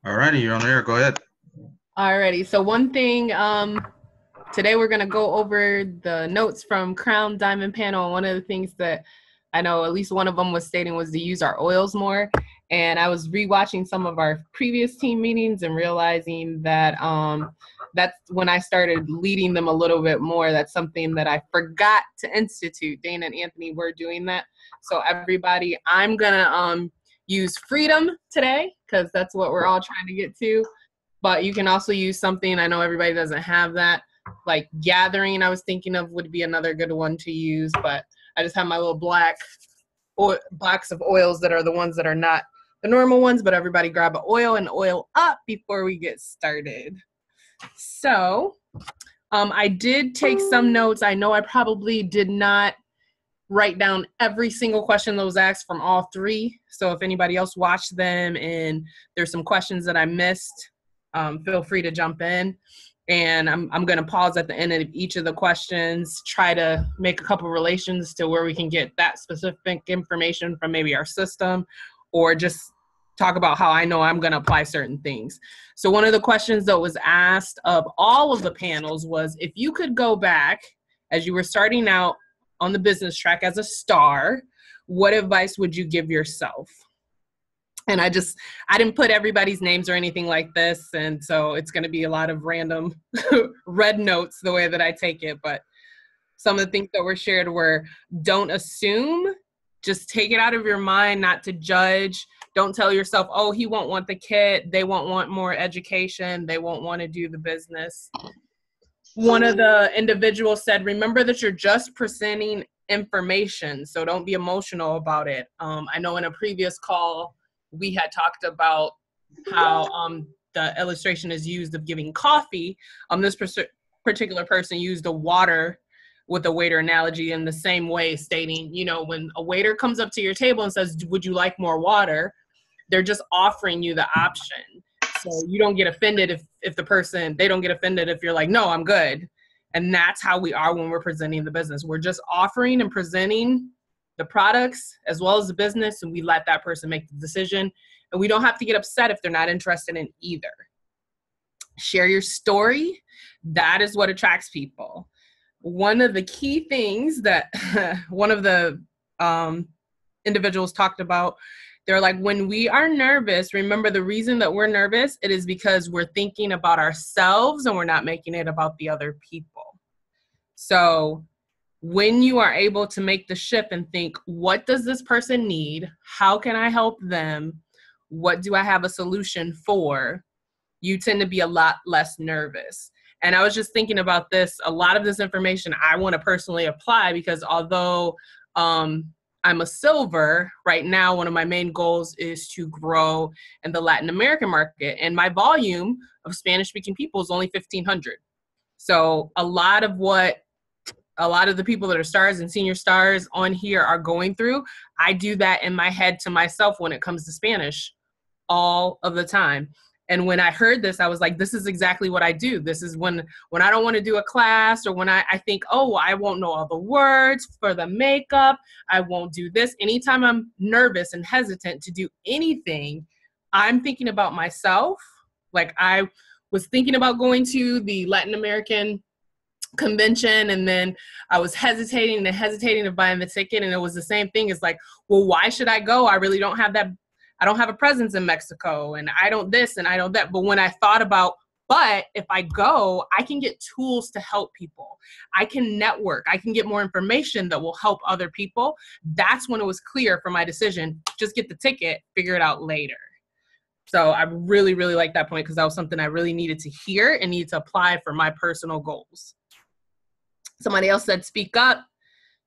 Alrighty, you're on the air. Go ahead. Alrighty. So one thing, today we're gonna go over the notes from Crown Diamond Panel. One of the things that I know at least one of them was stating was to use our oils more. And I was rewatching some of our previous team meetings and realizing that that's when I started leading them a little bit more. That's something that I forgot to institute. Dana and Anthony were doing that. So everybody, I'm gonna use freedom today because that's what we're all trying to get to, but you can also use something. I know everybody doesn't have that. Like gathering, I was thinking of would be another good one to use, but I just have my little black box of oils that are the ones that are not the normal ones, but everybody grab an oil and oil up before we get started. So I did take some notes. I know I probably did not write down every single question that was asked from all three. So if anybody else watched them and there's some questions that I missed, feel free to jump in. And I'm going to pause at the end of each of the questions, try to make a couple relations to where we can get that specific information from maybe our system, or just talk about how I know I'm going to apply certain things. So one of the questions that was asked of all of the panels was, if you could go back as you were starting out on the business track as a star, what advice would you give yourself? And I didn't put everybody's names or anything like this. And so it's going to be a lot of random red notes the way that I take it. But some of the things that were shared were, don't assume, just take it out of your mind, not to judge. Don't tell yourself, oh, he won't want the kit. They won't want more education. They won't want to do the business. One of the individuals said, remember that you're just presenting information, so don't be emotional about it. I know in a previous call, we had talked about how the illustration is used of giving coffee. This particular person used the water with a waiter analogy in the same way, stating, when a waiter comes up to your table and says, would you like more water? They're just offering you the option. So you don't get offended if the person, they don't get offended if you're like, no, I'm good. And that's how we are when we're presenting the business. We're just offering and presenting the products as well as the business, and we let that person make the decision. And we don't have to get upset if they're not interested in either. Share your story. That is what attracts people. One of the key things that one of the individuals talked about, they're like, when we are nervous, remember the reason that we're nervous, it is because we're thinking about ourselves and we're not making it about the other people. So when you are able to make the shift and think, what does this person need? How can I help them? What do I have a solution for? You tend to be a lot less nervous. And I was just thinking about this. A lot of this information I want to personally apply, because although I'm a silver right now, one of my main goals is to grow in the Latin American market. And my volume of Spanish speaking people is only 1,500. So a lot of the people that are stars and senior stars on here are going through, I do that in my head to myself when it comes to Spanish all of the time. And when I heard this, I was like, this is exactly what I do. This is when I don't want to do a class, or when I think, oh, I won't know all the words for the makeup, I won't do this. Anytime I'm nervous and hesitant to do anything, I'm thinking about myself. Like I was thinking about going to the Latin American convention, and then I was hesitating to buy the ticket, and it was the same thing. It's like, well, why should I go? I really don't have that. I don't have a presence in Mexico, and I don't this and I don't that. But when I thought about, but if I go, I can get tools to help people. I can network. I can get more information that will help other people. That's when it was clear for my decision, just get the ticket, figure it out later. So I really, really like that point, because that was something I really needed to hear and needed to apply for my personal goals. Somebody else said, speak up,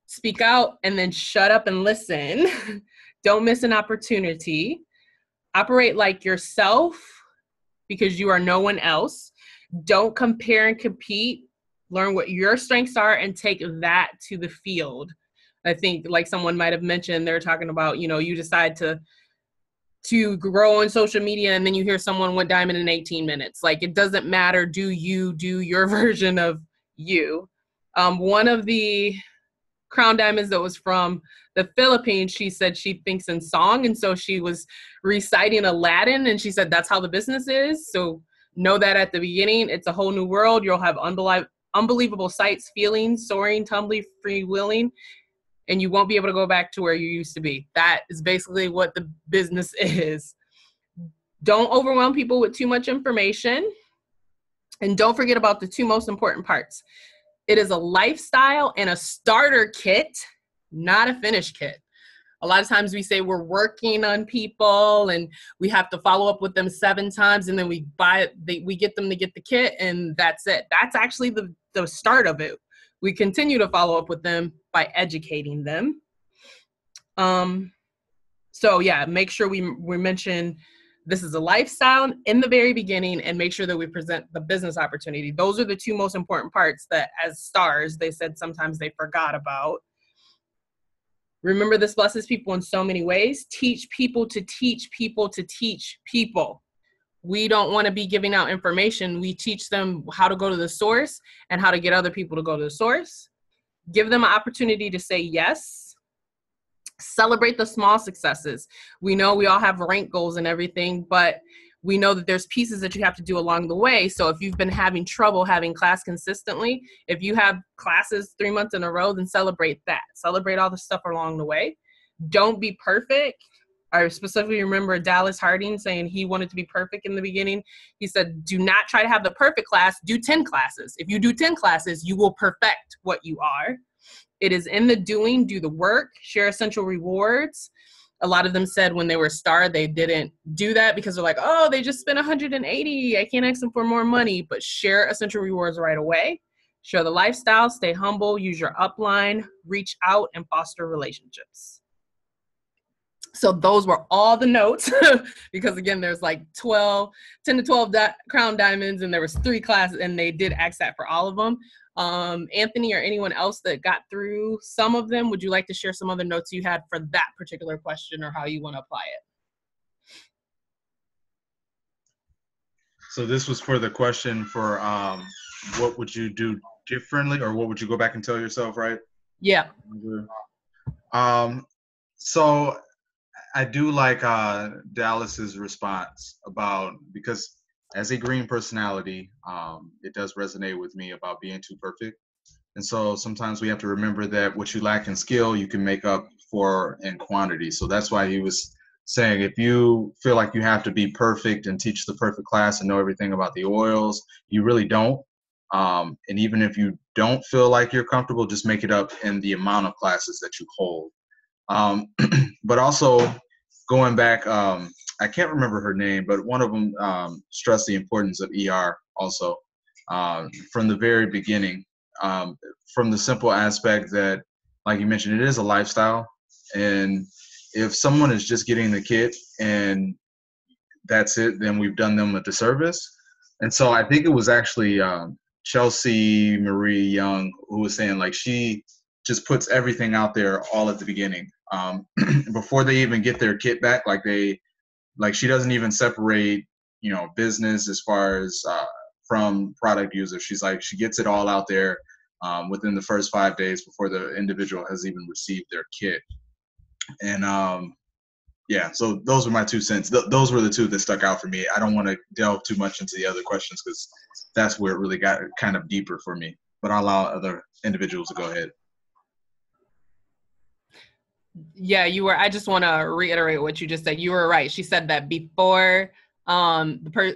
speak out, and then shut up and listen. Don't miss an opportunity. Operate like yourself, because you are no one else. Don't compare and compete. Learn what your strengths are and take that to the field. I think, like someone might have mentioned, they're talking about, you decide to grow on social media, and then you hear someone went diamond in 18 minutes. Like, it doesn't matter. Do your version of you. One of the Crown Diamonds that was from the Philippines, she said she thinks in song. And so she was reciting Aladdin, and she said that's how the business is. So know that at the beginning, it's a whole new world. You'll have unbelievable sights, feelings, soaring, tumbling, freewheeling, and you won't be able to go back to where you used to be. That is basically what the business is. Don't overwhelm people with too much information. And don't forget about the two most important parts. It is a lifestyle and a starter kit, not a finish kit. A lot of times we say we're working on people and we have to follow up with them 7 times, and then we we get them to get the kit, and that's it. That's actually the start of it. We continue to follow up with them by educating them. So yeah, make sure we mention this is a lifestyle in the very beginning, and make sure that we present the business opportunity. Those are the two most important parts that as stars, they said sometimes they forgot about. Remember, this blesses people in so many ways. Teach people to teach people to teach people. We don't want to be giving out information. We teach them how to go to the source and how to get other people to go to the source. Give them an opportunity to say yes. Celebrate the small successes. We know we all have rank goals and everything, but we know that there's pieces that you have to do along the way. So if you've been having trouble having class consistently, if you have classes 3 months in a row, then celebrate that. Celebrate all the stuff along the way. Don't be perfect. I specifically remember Dallas Harding saying he wanted to be perfect in the beginning. He said, do not try to have the perfect class, do 10 classes. If you do 10 classes, you will perfect what you are. It is in the doing, do the work, share essential rewards. A lot of them said when they were a star, they didn't do that because they're like, oh, they just spent 180. I can't ask them for more money, but share essential rewards right away. Share the lifestyle, stay humble, use your upline, reach out, and foster relationships. So those were all the notes because again, there's like 10 to 12 Crown Diamonds, and there was 3 classes, and they did ask that for all of them. Anthony or anyone else that got through some of them, would you like to share some other notes you had for that particular question or how you want to apply it? So this was for the question for what would you do differently, or what would you go back and tell yourself, right? Yeah. So I do like Dallas's response about, because as a green personality, it does resonate with me about being too perfect. And so sometimes we have to remember that what you lack in skill, you can make up for in quantity. So that's why he was saying, if you feel like you have to be perfect and teach the perfect class and know everything about the oils, you really don't. And even if you don't feel like you're comfortable, just make it up in the amount of classes that you hold. But also going back, I can't remember her name, but one of them stressed the importance of ER also from the very beginning, from the simple aspect that, like you mentioned, it is a lifestyle. And if someone is just getting the kit and that's it, then we've done them a disservice. And so I think it was actually Chelsea Marie Young who was saying, like, she just puts everything out there all at the beginning. Before they even get their kit back, like she doesn't even separate, business as far as from product users. She's like, she gets it all out there within the first 5 days before the individual has even received their kit. And yeah, so those were my 2 cents. Those were the 2 that stuck out for me. I don't want to delve too much into the other questions because that's where it really got kind of deeper for me, but I'll allow other individuals to go ahead. Yeah, I just want to reiterate what you just said. You were right. She said that before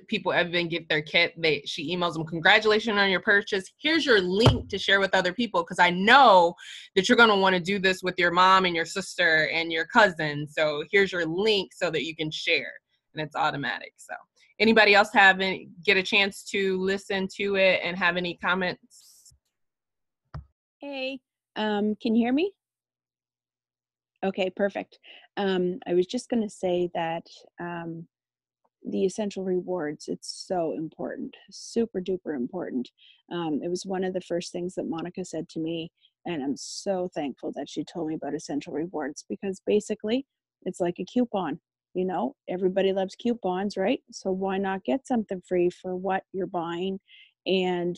people even get their kit, she emails them, congratulations on your purchase. Here's your link to share with other people, because I know that you're going to want to do this with your mom and your sister and your cousin. So here's your link so that you can share, and it's automatic. So anybody else get a chance to listen to it and have any comments? Hey, can you hear me? Okay, perfect. I was just going to say that the essential rewards, it's so important, super duper important. It was one of the first things that Monica said to me, and I'm so thankful that she told me about essential rewards, because basically it's like a coupon. Everybody loves coupons, right? So why not get something free for what you're buying, and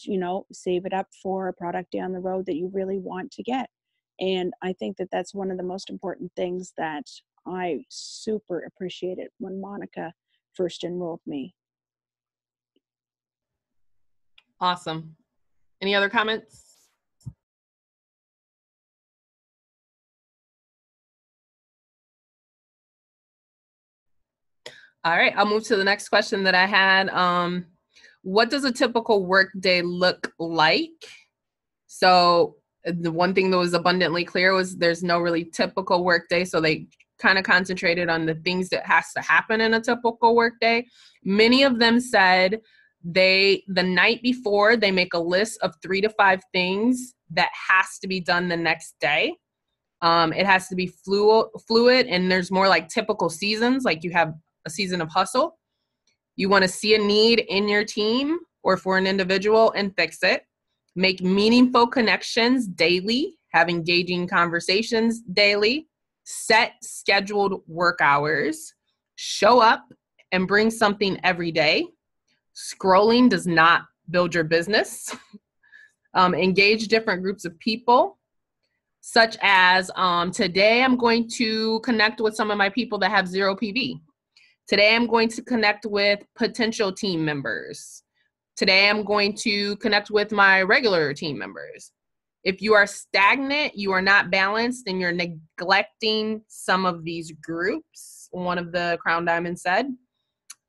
save it up for a product down the road that you really want to get. And I think that that's one of the most important things that I super appreciated when Monica first enrolled me. Awesome. Any other comments? All right, I'll move to the next question that I had. What does a typical work day look like? So the one thing that was abundantly clear was there's no really typical work day. So they kind of concentrated on the things that has to happen in a typical work day. Many of them said the night before, they make a list of 3 to 5 things that has to be done the next day. It has to be fluid, and there's more like typical seasons, like you have a season of hustle. You want to see a need in your team or for an individual and fix it. Make meaningful connections daily, have engaging conversations daily, set scheduled work hours, show up and bring something every day. Scrolling does not build your business. Engage different groups of people, such as today I'm going to connect with some of my people that have 0 PV. Today I'm going to connect with potential team members. Today I'm going to connect with my regular team members. If you are stagnant, you are not balanced, and you're neglecting some of these groups, one of the Crown Diamonds said.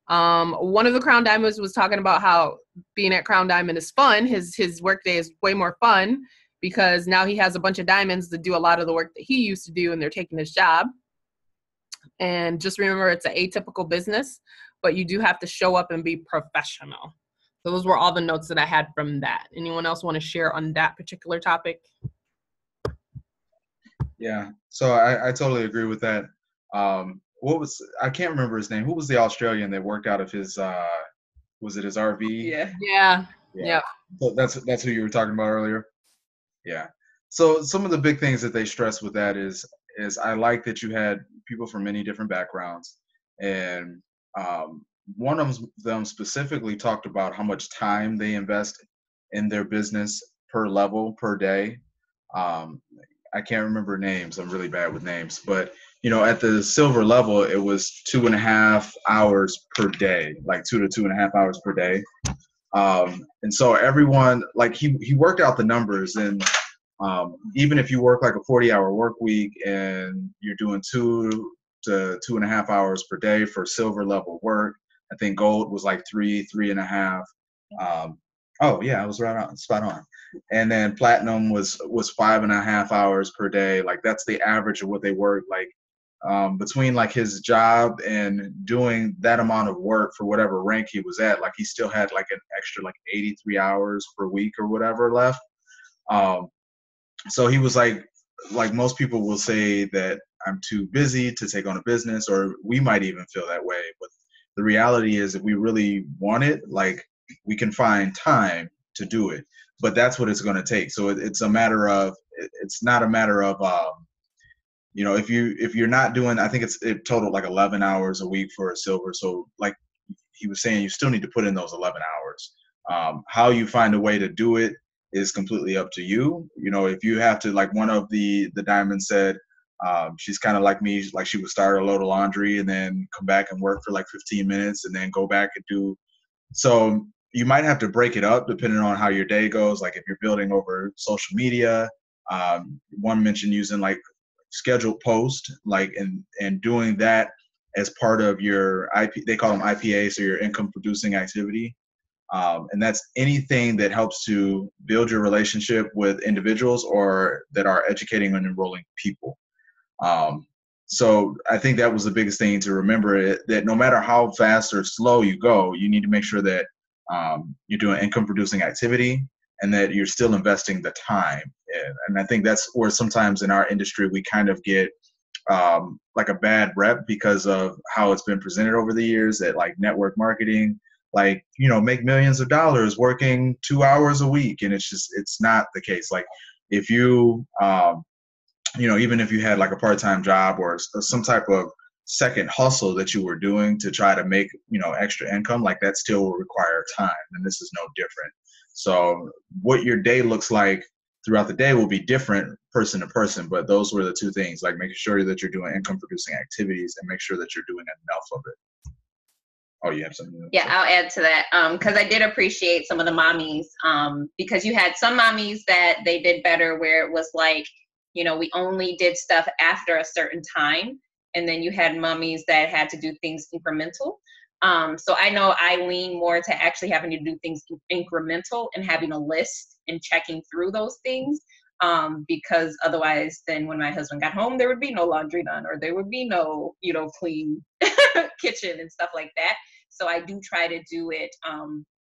One of the Crown Diamonds was talking about how being at Crown Diamond is fun. His workday is way more fun because now he has a bunch of diamonds that do a lot of the work that he used to do, and they're taking his job. And just remember, it's an atypical business, but you do have to show up and be professional. So those were all the notes that I had from that. Anyone else want to share on that particular topic? Yeah, so I totally agree with that. I can't remember his name. Who was the Australian that worked out of his, was it his RV? Yeah. So that's who you were talking about earlier? Yeah. So some of the big things that they stress with that is I like that you had people from many different backgrounds, and one of them specifically talked about how much time they invest in their business per level per day. I can't remember names. I'm really bad with names, but at the silver level, it was 2.5 hours per day, like 2 to 2.5 hours per day. And so everyone, like he worked out the numbers, and even if you work like a 40-hour work week and you're doing 2 to 2.5 hours per day for silver level work, I think gold was like 3.5. Oh yeah, I was right on, spot on. And then platinum was 5.5 hours per day. Like that's the average of what they work. Like between like his job and doing that amount of work for whatever rank he was at, like he still had like an extra like 83 hours per week or whatever left. So he was like most people will say that I'm too busy to take on a business, or we might even feel that way. But the reality is, if we really want it, like we can find time to do it. But that's what it's going to take. So it's a matter of, it's not a matter of, if you're not doing, I think it totaled like 11 hours a week for a silver. So like he was saying, you still need to put in those 11 hours. How you find a way to do it is completely up to you. If you have to, like one of the diamonds said, she's kind of like me, like she would start a load of laundry and then come back and work for like 15 minutes and then go back and do. So you might have to break it up depending on how your day goes. Like if you're building over social media, one mentioned using like scheduled post, like and doing that as part of your IP, they call them IPA, so your income producing activity. And that's anything that helps to build your relationship with individuals or that are educating and enrolling people. So I think that was the biggest thing to remember, that no matter how fast or slow you go, you need to make sure that you're doing income producing activity and that you're still investing the time. And I think that's where sometimes in our industry we kind of get like a bad rep because of how it's been presented over the years, that like network marketing, like, make millions of dollars working 2 hours a week. And it's not the case. Like if you, even if you had like a part-time job or some type of second hustle that you were doing to try to make, extra income, like that still will require time. And this is no different. So what your day looks like throughout the day will be different person to person, but those were the two things, like making sure that you're doing income producing activities and make sure that you're doing enough of it. Oh, you have something? Yeah, I'll add to that because I did appreciate some of the mommies because you had some mommies that they did better where it was like, you know, we only did stuff after a certain time. And then you had mommies that had to do things incremental. So I know I lean more to actually having to do things incremental and having a list and checking through those things. Because otherwise then when my husband got home, there would be no laundry done or there would be no, you know, clean kitchen and stuff like that. So I do try to do it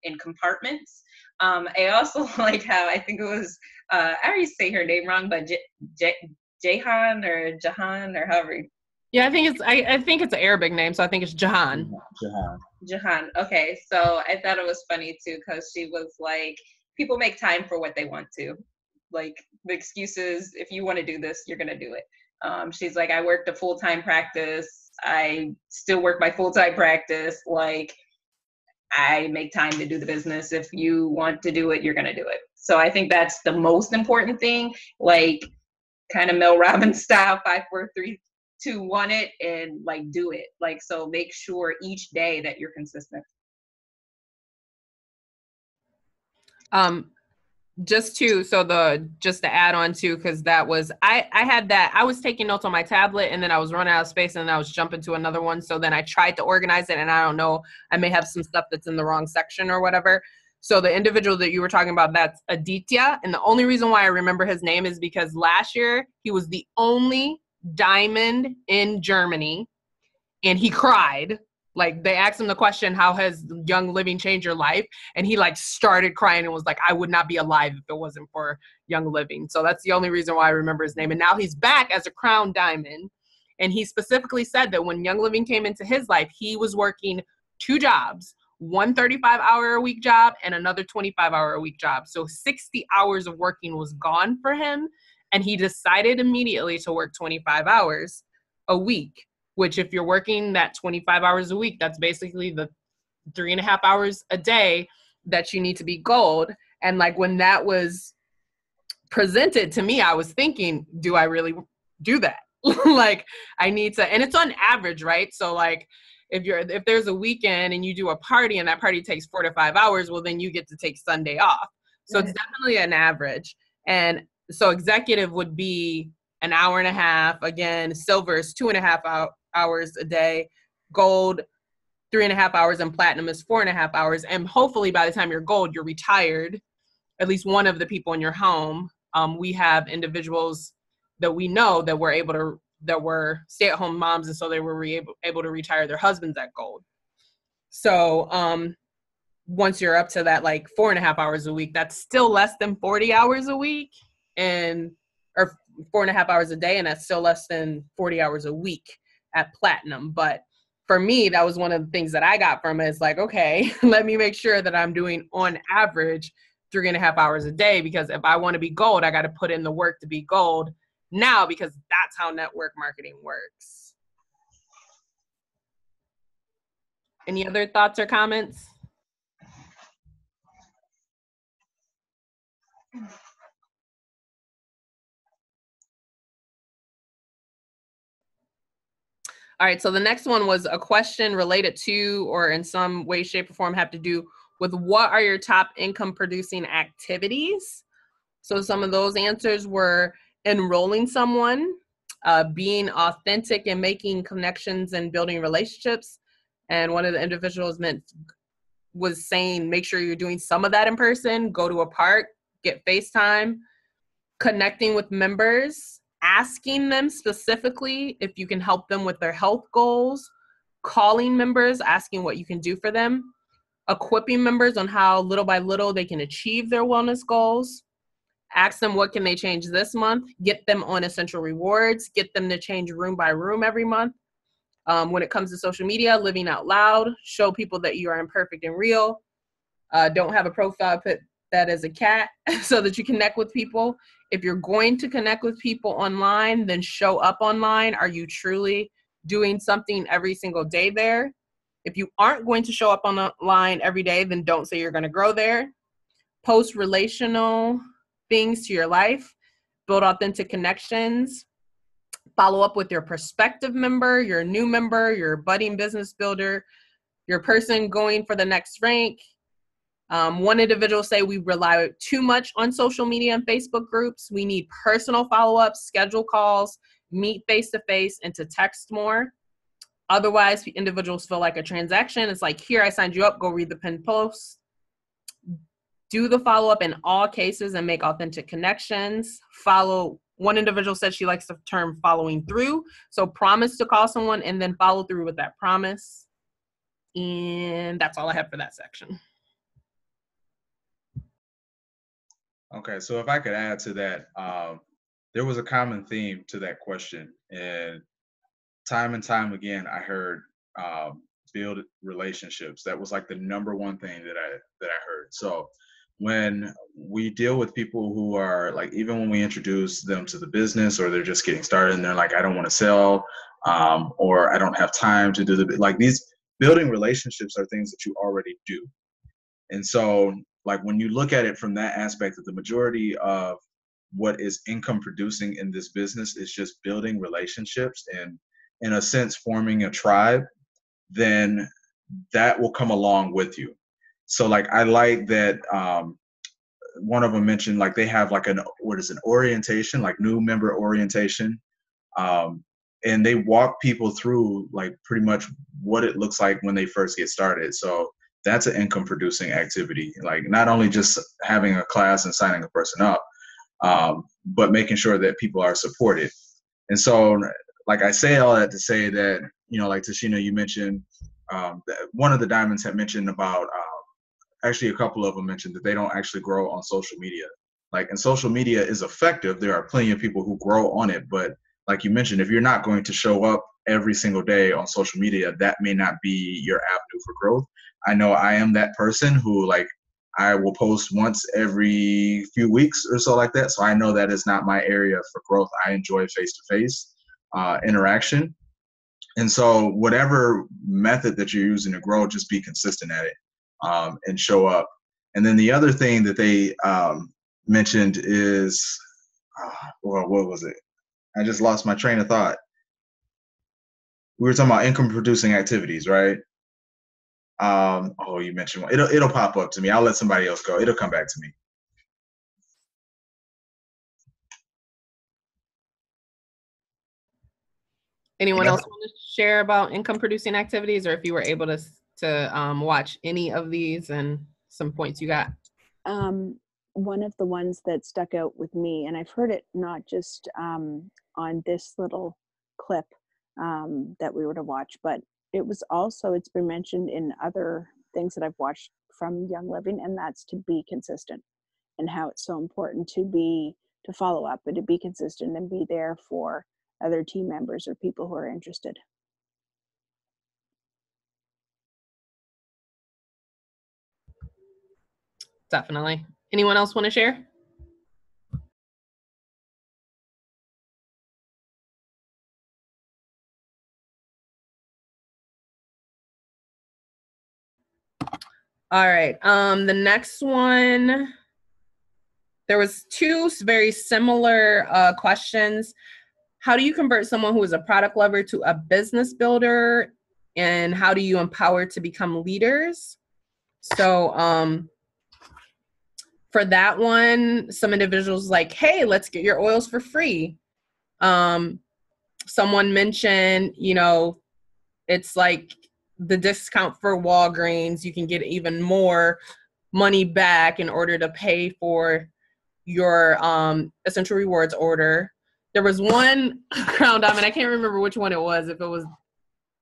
in compartments. I also like how I think it was, I already say her name wrong, but Jahan or Jahan or however. Yeah, I think it's an Arabic name, so I think it's Jahan. Jahan. Okay, so I thought it was funny too because she was like, people make time for what they want to. Like the excuses, if you want to do this, you're gonna do it. She's like, I worked a full-time practice. I still work my full-time practice. Like I make time to do the business. If you want to do it, you're gonna do it. So I think that's the most important thing. Like kind of Mel Robbins style, 5, 4, 3, 2, 1 it and like do it. Like so make sure each day that you're consistent. Just to add on to, because that was I had that, I was taking notes on my tablet and then I was running out of space and then I was jumping to another one. So then I tried to organize it and I don't know, I may have some stuff that's in the wrong section or whatever. So the individual that you were talking about, that's Aditya. And the only reason why I remember his name is because last year he was the only diamond in Germany and he cried. Like they asked him the question, how has Young Living changed your life? And he like started crying and was like, I would not be alive if it wasn't for Young Living. So that's the only reason why I remember his name. And now he's back as a crown diamond. And he specifically said that when Young Living came into his life, he was working 2 jobs, one 35-hour-a-week job and another 25-hour-a-week job. So 60 hours of working was gone for him. And he decided immediately to work 25 hours a week. Which if you're working that 25 hours a week, that's basically the 3.5 hours a day that you need to be gold. And like when that was presented to me, I was thinking, do I really do that? Like I need to, and it's on average, right? So like if there's a weekend and you do a party and that party takes 4 to 5 hours, well, then you get to take Sunday off. So it's definitely an average. And so executive would be an hour and a half. Again, silver is 2.5 hours a day, gold 3.5 hours, and platinum is 4.5 hours. And hopefully by the time you're gold, you're retired, at least one of the people in your home. We have individuals that we know that were stay-at-home moms, and so they were able to retire their husbands at gold. So once you're up to that like 4.5 hours a week, that's still less than 40 hours a week, or 4.5 hours a day, and that's still less than 40 hours a week at platinum. But for me, that was one of the things that I got from it. It's like, okay, let me make sure that I'm doing on average 3.5 hours a day, because if I want to be gold, I got to put in the work to be gold now, because that's how network marketing works. Any other thoughts or comments? All right, so the next one was a question related to, or in some way, shape, or form have to do with, what are your top income producing activities? So some of those answers were enrolling someone, being authentic and making connections and building relationships. And one of the individuals was saying, make sure you're doing some of that in person, go to a park, get FaceTime, connecting with members, asking them specifically if you can help them with their health goals, calling members, asking what you can do for them, equipping members on how little by little they can achieve their wellness goals, ask them what can they change this month, get them on essential rewards, get them to change room by room every month. When it comes to social media, living out loud, show people that you are imperfect and real. Don't have a profile put that as a cat so that you connect with people. If you're going to connect with people online, then show up online. Are you truly doing something every single day there? If you aren't going to show up online every day, then don't say you're going to grow there. Post relational things to your life, build authentic connections, follow up with your prospective member, your new member, your budding business builder, your person going for the next rank. One individual say we rely too much on social media and Facebook groups. We need personal follow-ups, schedule calls, meet face-to-face, and to text more. Otherwise, individuals feel like a transaction. It's like, here, I signed you up, go read the pinned post. Do the follow-up in all cases and make authentic connections. One individual said she likes the term following through. So promise to call someone and then follow through with that promise. And that's all I have for that section. Okay, so if I could add to that, there was a common theme to that question, and time again, I heard build relationships. That was like the number one thing that I heard. So when we deal with people who are like, even when we introduce them to the business, or they're just getting started and they're like, I don't want to sell, or I don't have time to do like these building relationships are things that you already do. And so like when you look at it from that aspect, that the majority of what is income producing in this business is just building relationships and in a sense forming a tribe, then that will come along with you. So like I like that one of them mentioned like they have like an orientation, like new member orientation, and they walk people through like pretty much what it looks like when they first get started. So that's an income producing activity, like not only just having a class and signing a person up, but making sure that people are supported. And so like I say all that to say that, you know, like Tashina, you mentioned that one of the diamonds had mentioned about actually a couple of them mentioned that they don't actually grow on social media. Like, and social media is effective. There are plenty of people who grow on it, but like you mentioned, if you're not going to show up every single day on social media, that may not be your avenue for growth. I know I am that person who like, I will post once every few weeks or so like that. So I know that is not my area for growth. I enjoy face-to-face interaction. And so whatever method that you're using to grow, just be consistent at it and show up. And then the other thing that they mentioned is, well, what was it? I just lost my train of thought. We were talking about income producing activities, right? Oh, you mentioned one. It'll pop up to me. I'll let somebody else go. It'll come back to me. Anyone else want to share about income producing activities, or if you were able to watch any of these and some points you got? One of the ones that stuck out with me, and I've heard it not just on this little clip that we were to watch, but it's been mentioned in other things that I've watched from Young Living, and that's to be consistent, and how it's so important to follow up and to be consistent and be there for other team members or people who are interested. Definitely. Anyone else want to share? All right. The next one, there was two very similar questions. How do you convert someone who is a product lover to a business builder? And how do you empower to become leaders? So for that one, some individuals like, hey, let's get your oils for free. Someone mentioned, you know, it's like the discount for Walgreens. You can get even more money back in order to pay for your Essential Rewards order. There was one Crown Diamond, I can't remember which one it was, if it was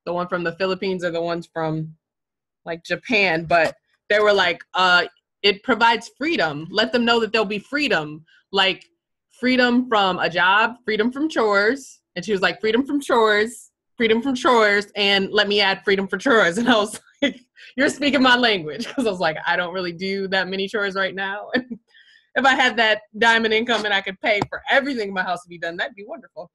the one from the Philippines or the ones from like Japan, but they were like, it provides freedom. Let them know that there'll be freedom, like freedom from a job, freedom from chores. And she was like, freedom from chores, and let me add freedom for chores. And I was like, you're speaking my language. Because I was like, I don't really do that many chores right now. If I had that diamond income and I could pay for everything in my house to be done, that'd be wonderful.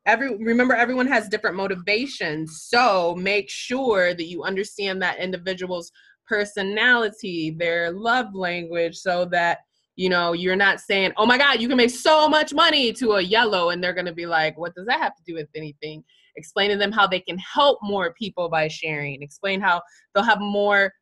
Remember, everyone has different motivations. So make sure that you understand that individual's personality, their love language, so that, you know, you're not saying, oh my God, you can make so much money to a yellow, and they're going to be like, what does that have to do with anything? Explain to them how they can help more people by sharing. Explain how they'll have more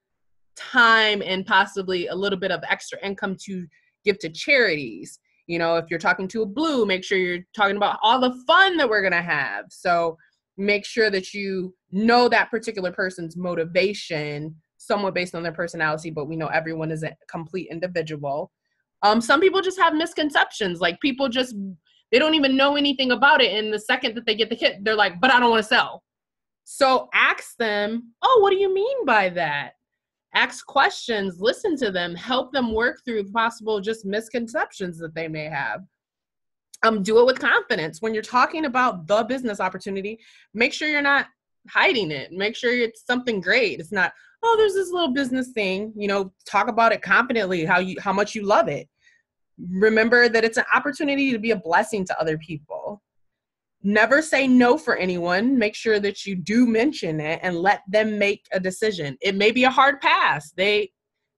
time and possibly a little bit of extra income to give to charities. You know, if you're talking to a blue, make sure you're talking about all the fun that we're going to have. So make sure that you know that particular person's motivation somewhat based on their personality, but we know everyone is a complete individual. Some people just have misconceptions. Like, people just, they don't even know anything about it. And the second that they get the hit, they're like, but I don't want to sell. So ask them, oh, what do you mean by that? Ask questions, listen to them, help them work through possible just misconceptions that they may have. Do it with confidence. When you're talking about the business opportunity, make sure you're not hiding it. Make sure it's something great. It's not, oh, there's this little business thing. You know, talk about it confidently, how much you love it. Remember that it's an opportunity to be a blessing to other people. Never say no for anyone. Make sure that you do mention it and let them make a decision. It may be a hard pass. They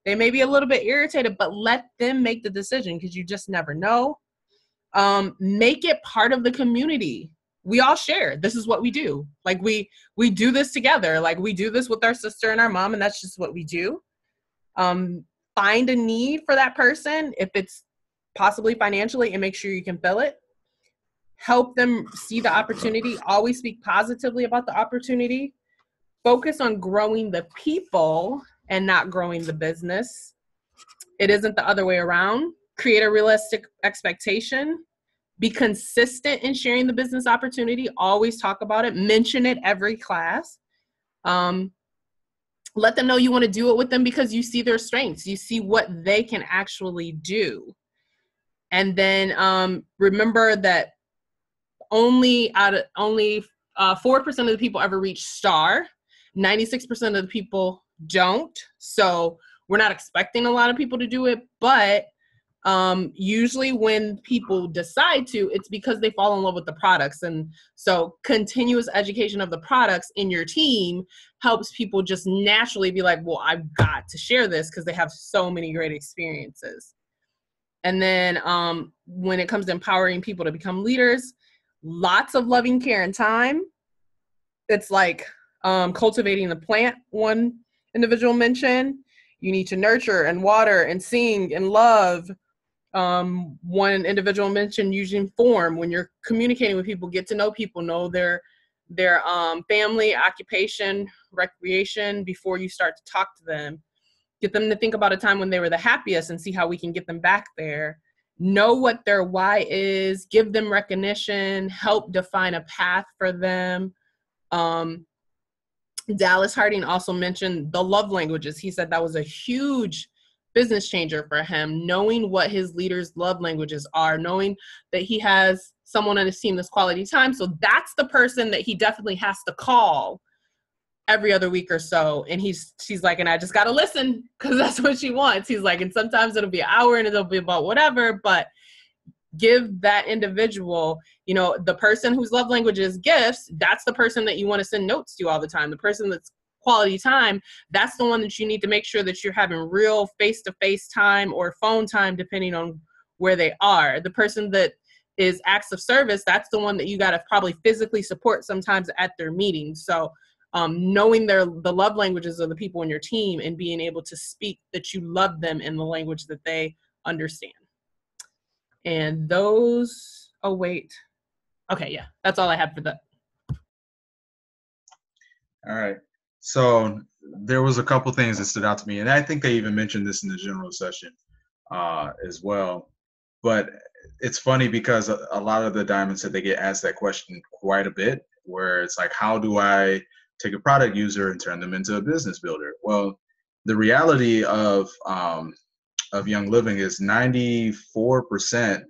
may be a little bit irritated, but let them make the decision, because you just never know. Make it part of the community. We all share. This is what we do. Like, we do this together. Like, we do this with our sister and our mom, and that's just what we do. Find a need for that person, if it's possibly financially, and make sure you can fill it. Help them see the opportunity. Always speak positively about the opportunity. Focus on growing the people and not growing the business. It isn't the other way around. Create a realistic expectation. Be consistent in sharing the business opportunity. Always talk about it. Mention it every class. Let them know you want to do it with them because you see their strengths. You see what they can actually do. And then remember that only 4% of the people ever reach star. 96% of the people don't. So we're not expecting a lot of people to do it, but usually when people decide to, it's because they fall in love with the products. And so continuous education of the products in your team helps people just naturally be like, well, I've got to share this because they have so many great experiences. And then when it comes to empowering people to become leaders, lots of loving, care, and time. It's like cultivating the plant, one individual mentioned. You need to nurture and water and sing and love. One individual mentioned using form. When you're communicating with people, get to know people, know their family, occupation, recreation before you start to talk to them. Get them to think about a time when they were the happiest and see how we can get them back there. Know what their why is, give them recognition, help define a path for them. Dallas Harding also mentioned the love languages. He said that was a huge business changer for him, knowing what his leaders' love languages are, knowing that he has someone on his team that's quality time. So that's the person that he definitely has to call every other week or so. And she's like, and I just got to listen because that's what she wants. He's like, and sometimes it'll be an hour and it'll be about whatever, but give that individual, you know, the person whose love language is gifts, that's the person that you want to send notes to all the time. The person that's quality time, that's the one that you need to make sure that you're having real face-to-face time or phone time, depending on where they are. The person that is acts of service, that's the one that you got to probably physically support sometimes at their meetings. So knowing the love languages of the people in your team and being able to speak that you love them in the language that they understand. And those, oh wait. Okay, yeah, that's all I have for that. All right. So there was a couple things that stood out to me, and I think they even mentioned this in the general session as well. But it's funny because a lot of the diamonds said they get asked that question quite a bit, where it's like, how do I take a product user and turn them into a business builder? Well, the reality of Young Living is 94%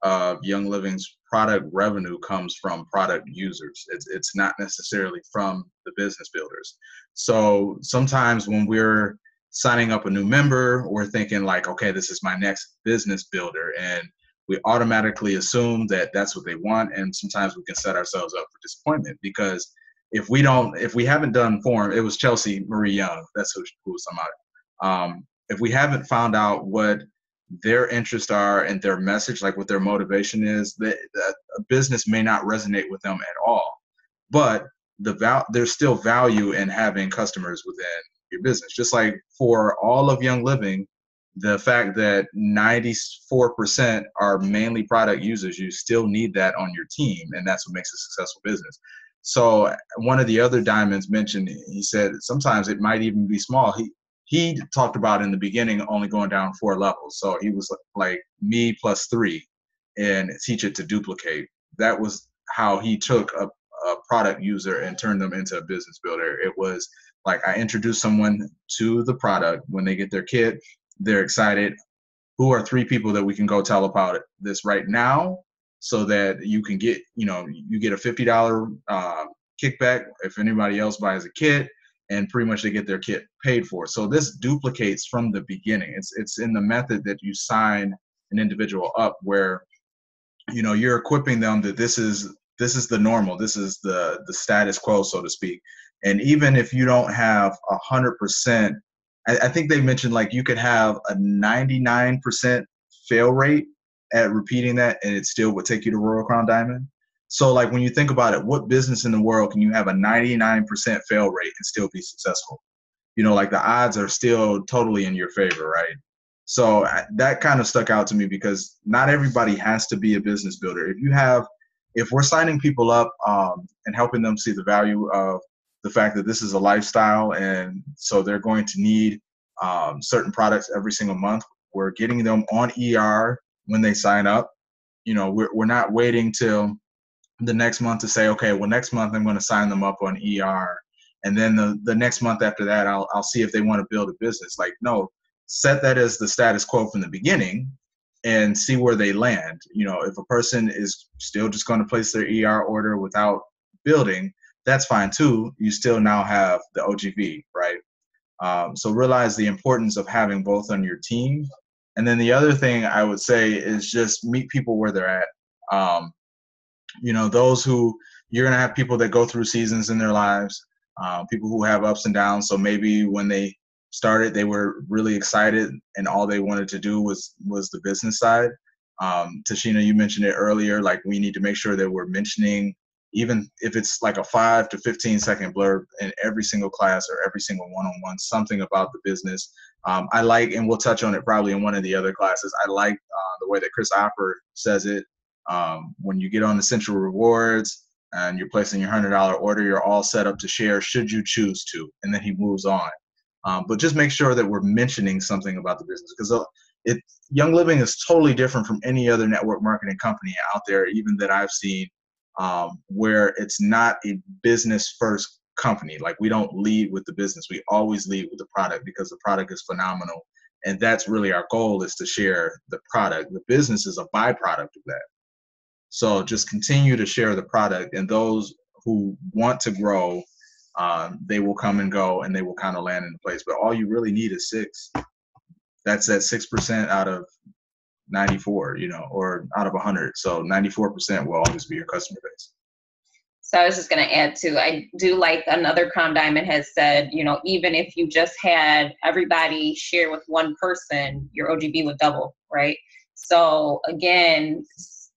of Young Living's product revenue comes from product users. It's not necessarily from the business builders. So sometimes when we're signing up a new member, we're thinking like, okay, this is my next business builder. And we automatically assume that that's what they want. And sometimes we can set ourselves up for disappointment because if we haven't done form, it was Chelsea Marie Young. That's who was somebody. If we haven't found out what their interests are and their message, like what their motivation is, that a business may not resonate with them at all. But there's still value in having customers within your business. Just like for all of Young Living, the fact that 94% are mainly product users, you still need that on your team, and that's what makes a successful business. So one of the other diamonds mentioned, he said sometimes it might even be small. He talked about in the beginning only going down 4 levels. So he was like me plus 3 and teach it to duplicate. That was how he took a product user and turned them into a business builder. It was like I introduced someone to the product. When they get their kit, they're excited. Who are 3 people that we can go tell about this right now, so that you can get, you get a $50 kickback if anybody else buys a kit, and pretty much they get their kit paid for. So this duplicates from the beginning. It's in the method that you sign an individual up, where you're equipping them that this is the normal, this is the status quo, so to speak. And even if you don't have 100%, I think they mentioned like you could have a 99% fail rate at repeating that, and it still would take you to Royal Crown Diamond. So like when you think about it, what business in the world can you have a 99% fail rate and still be successful? Like the odds are still totally in your favor, right? So that kind of stuck out to me, because not everybody has to be a business builder. If we're signing people up and helping them see the value of the fact that this is a lifestyle, and so they're going to need certain products every single month, we're getting them on ER when they sign up. We're not waiting till the next month to say, okay, well, next month I'm going to sign them up on ER. And then the next month after that, I'll see if they want to build a business. Like, no, set that as the status quo from the beginning and see where they land. If a person is still just going to place their ER order without building, that's fine too. You still now have the OGV, right? So realize the importance of having both on your team. And then the other thing I would say is just meet people where they're at. Those who you're going to have people that go through seasons in their lives, people who have ups and downs. So maybe when they started, they were really excited and all they wanted to do was the business side. Tashina, you mentioned it earlier, like we need to make sure that we're mentioning, even if it's like a 5 to 15 second blurb in every single class or every single one-on-one, something about the business. I like, and we'll touch on it probably in one of the other classes, I like the way that Chris Opper says it. When you get on Essential Rewards and you're placing your $100 order, you're all set up to share should you choose to, and then he moves on. But just make sure that we're mentioning something about the business, because Young Living is totally different from any other network marketing company out there, even that I've seen, where it's not a business first company. Like we don't lead with the business. We always lead with the product, because the product is phenomenal. And that's really our goal, is to share the product. The business is a byproduct of that. So just continue to share the product, and those who want to grow, they will come and go, and they will kind of land in place. But all you really need is 6. That's at 6% out of 94, or out of 100. So 94% will always be your customer base. So I was just going to add too, I do like another Crown Diamond has said, even if you just had everybody share with one person, your OGB would double, right? So again,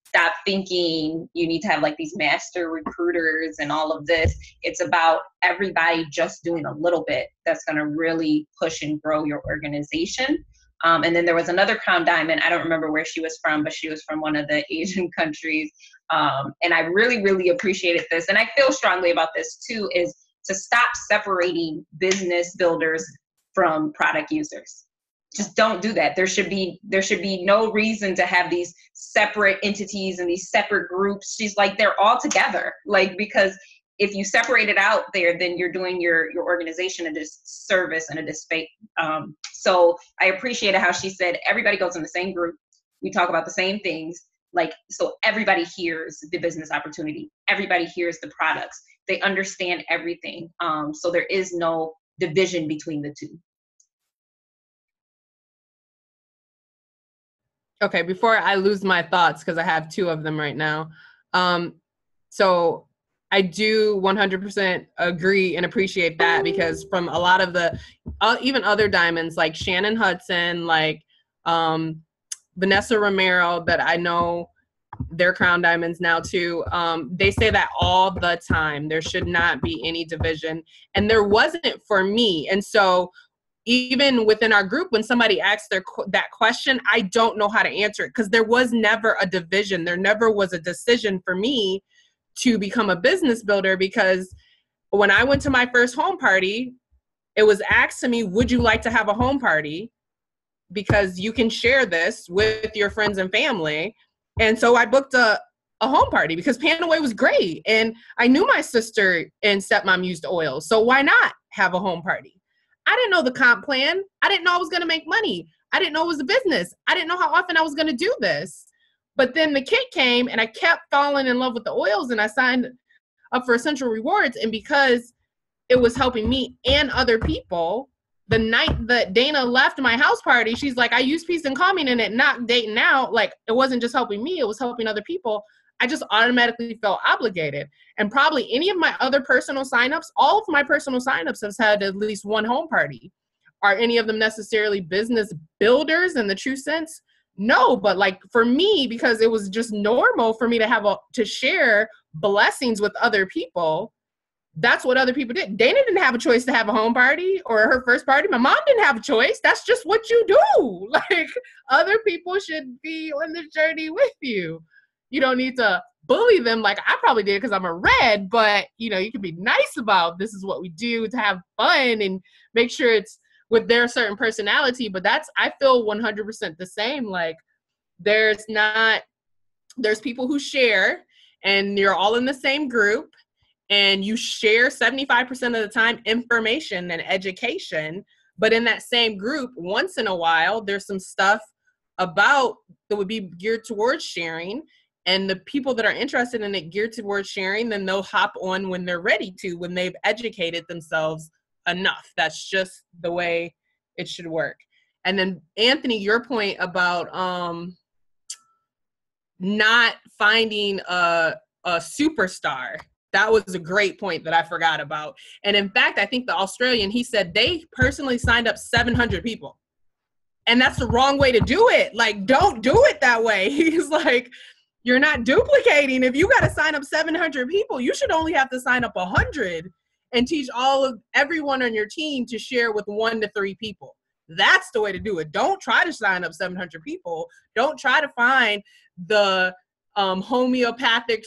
stop thinking you need to have like these master recruiters and all of this. It's about everybody just doing a little bit that's going to really push and grow your organization. And then there was another Crown Diamond. I don't remember where she was from, but she was from one of the Asian countries. And I really, really appreciated this. And I feel strongly about this too, is to stop separating business builders from product users. Just don't do that. There should be no reason to have these separate entities and these separate groups. She's like, they're all together. Like, because if you separate it out there, then you're doing your organization a disservice and a disfavor. So I appreciated how she said everybody goes in the same group. We talk about the same things. Like, so everybody hears the business opportunity. Everybody hears the products. They understand everything. So there is no division between the two. Okay, before I lose my thoughts, because I have 2 of them right now. So I do 100% agree and appreciate that, because from a lot of the, even other diamonds like Shannon Hudson, like Vanessa Romero, that I know they're crown diamonds now too. They say that all the time. There should not be any division. And there wasn't for me. And so even within our group, when somebody asks that question, I don't know how to answer it, because there was never a division. There never was a decision for me to become a business builder, because when I went to my first home party, it was asked to me, would you like to have a home party? Because you can share this with your friends and family. And so I booked a home party because Panaway was great. And I knew my sister and stepmom used oils. So why not have a home party? I didn't know the comp plan. I didn't know I was going to make money. I didn't know it was a business. I didn't know how often I was going to do this. But then the kit came and I kept falling in love with the oils, and I signed up for Essential Rewards. And because it was helping me and other people, the night that Dana left my house party, she's like, I use Peace and Calming and it knocked Dayton out. Like, it wasn't just helping me, it was helping other people. I just automatically felt obligated. And probably any of my other personal signups, all of my personal signups have had at least one home party. Are any of them necessarily business builders in the true sense? No, but like for me, because it was just normal for me to to share blessings with other people. That's what other people did. Dana didn't have a choice to have a home party or her first party. My mom didn't have a choice. That's just what you do. Like, other people should be on this journey with you. You don't need to bully them like I probably did because I'm a red, but you know, you can be nice about this is what we do to have fun and make sure it's with their certain personality. But I feel 100% the same. Like, there's people who share and you're all in the same group and you share 75% of the time information and education. But in that same group, once in a while, there's some stuff about that would be geared towards sharing. And the people that are interested in it geared towards sharing, then they'll hop on when they're ready to, when they've educated themselves enough. That's just the way it should work. And then Anthony, your point about not finding a superstar, that was a great point that I forgot about. And in fact, I think the Australian, he said they personally signed up 700 people. And that's the wrong way to do it. Like, don't do it that way. He's like, you're not duplicating. If you got to sign up 700 people, you should only have to sign up 100 and teach everyone on your team to share with 1 to 3 people. That's the way to do it. Don't try to sign up 700 people. Don't try to find the homeopathic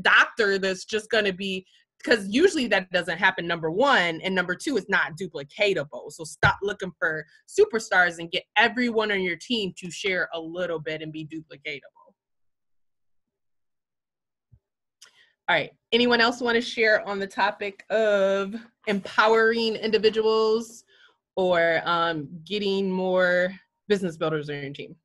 doctor that's just going to be, because usually that doesn't happen, number one. And number two, it's not duplicatable. So stop looking for superstars and get everyone on your team to share a little bit and be duplicatable. All right. Anyone else want to share on the topic of empowering individuals or getting more business builders on your team?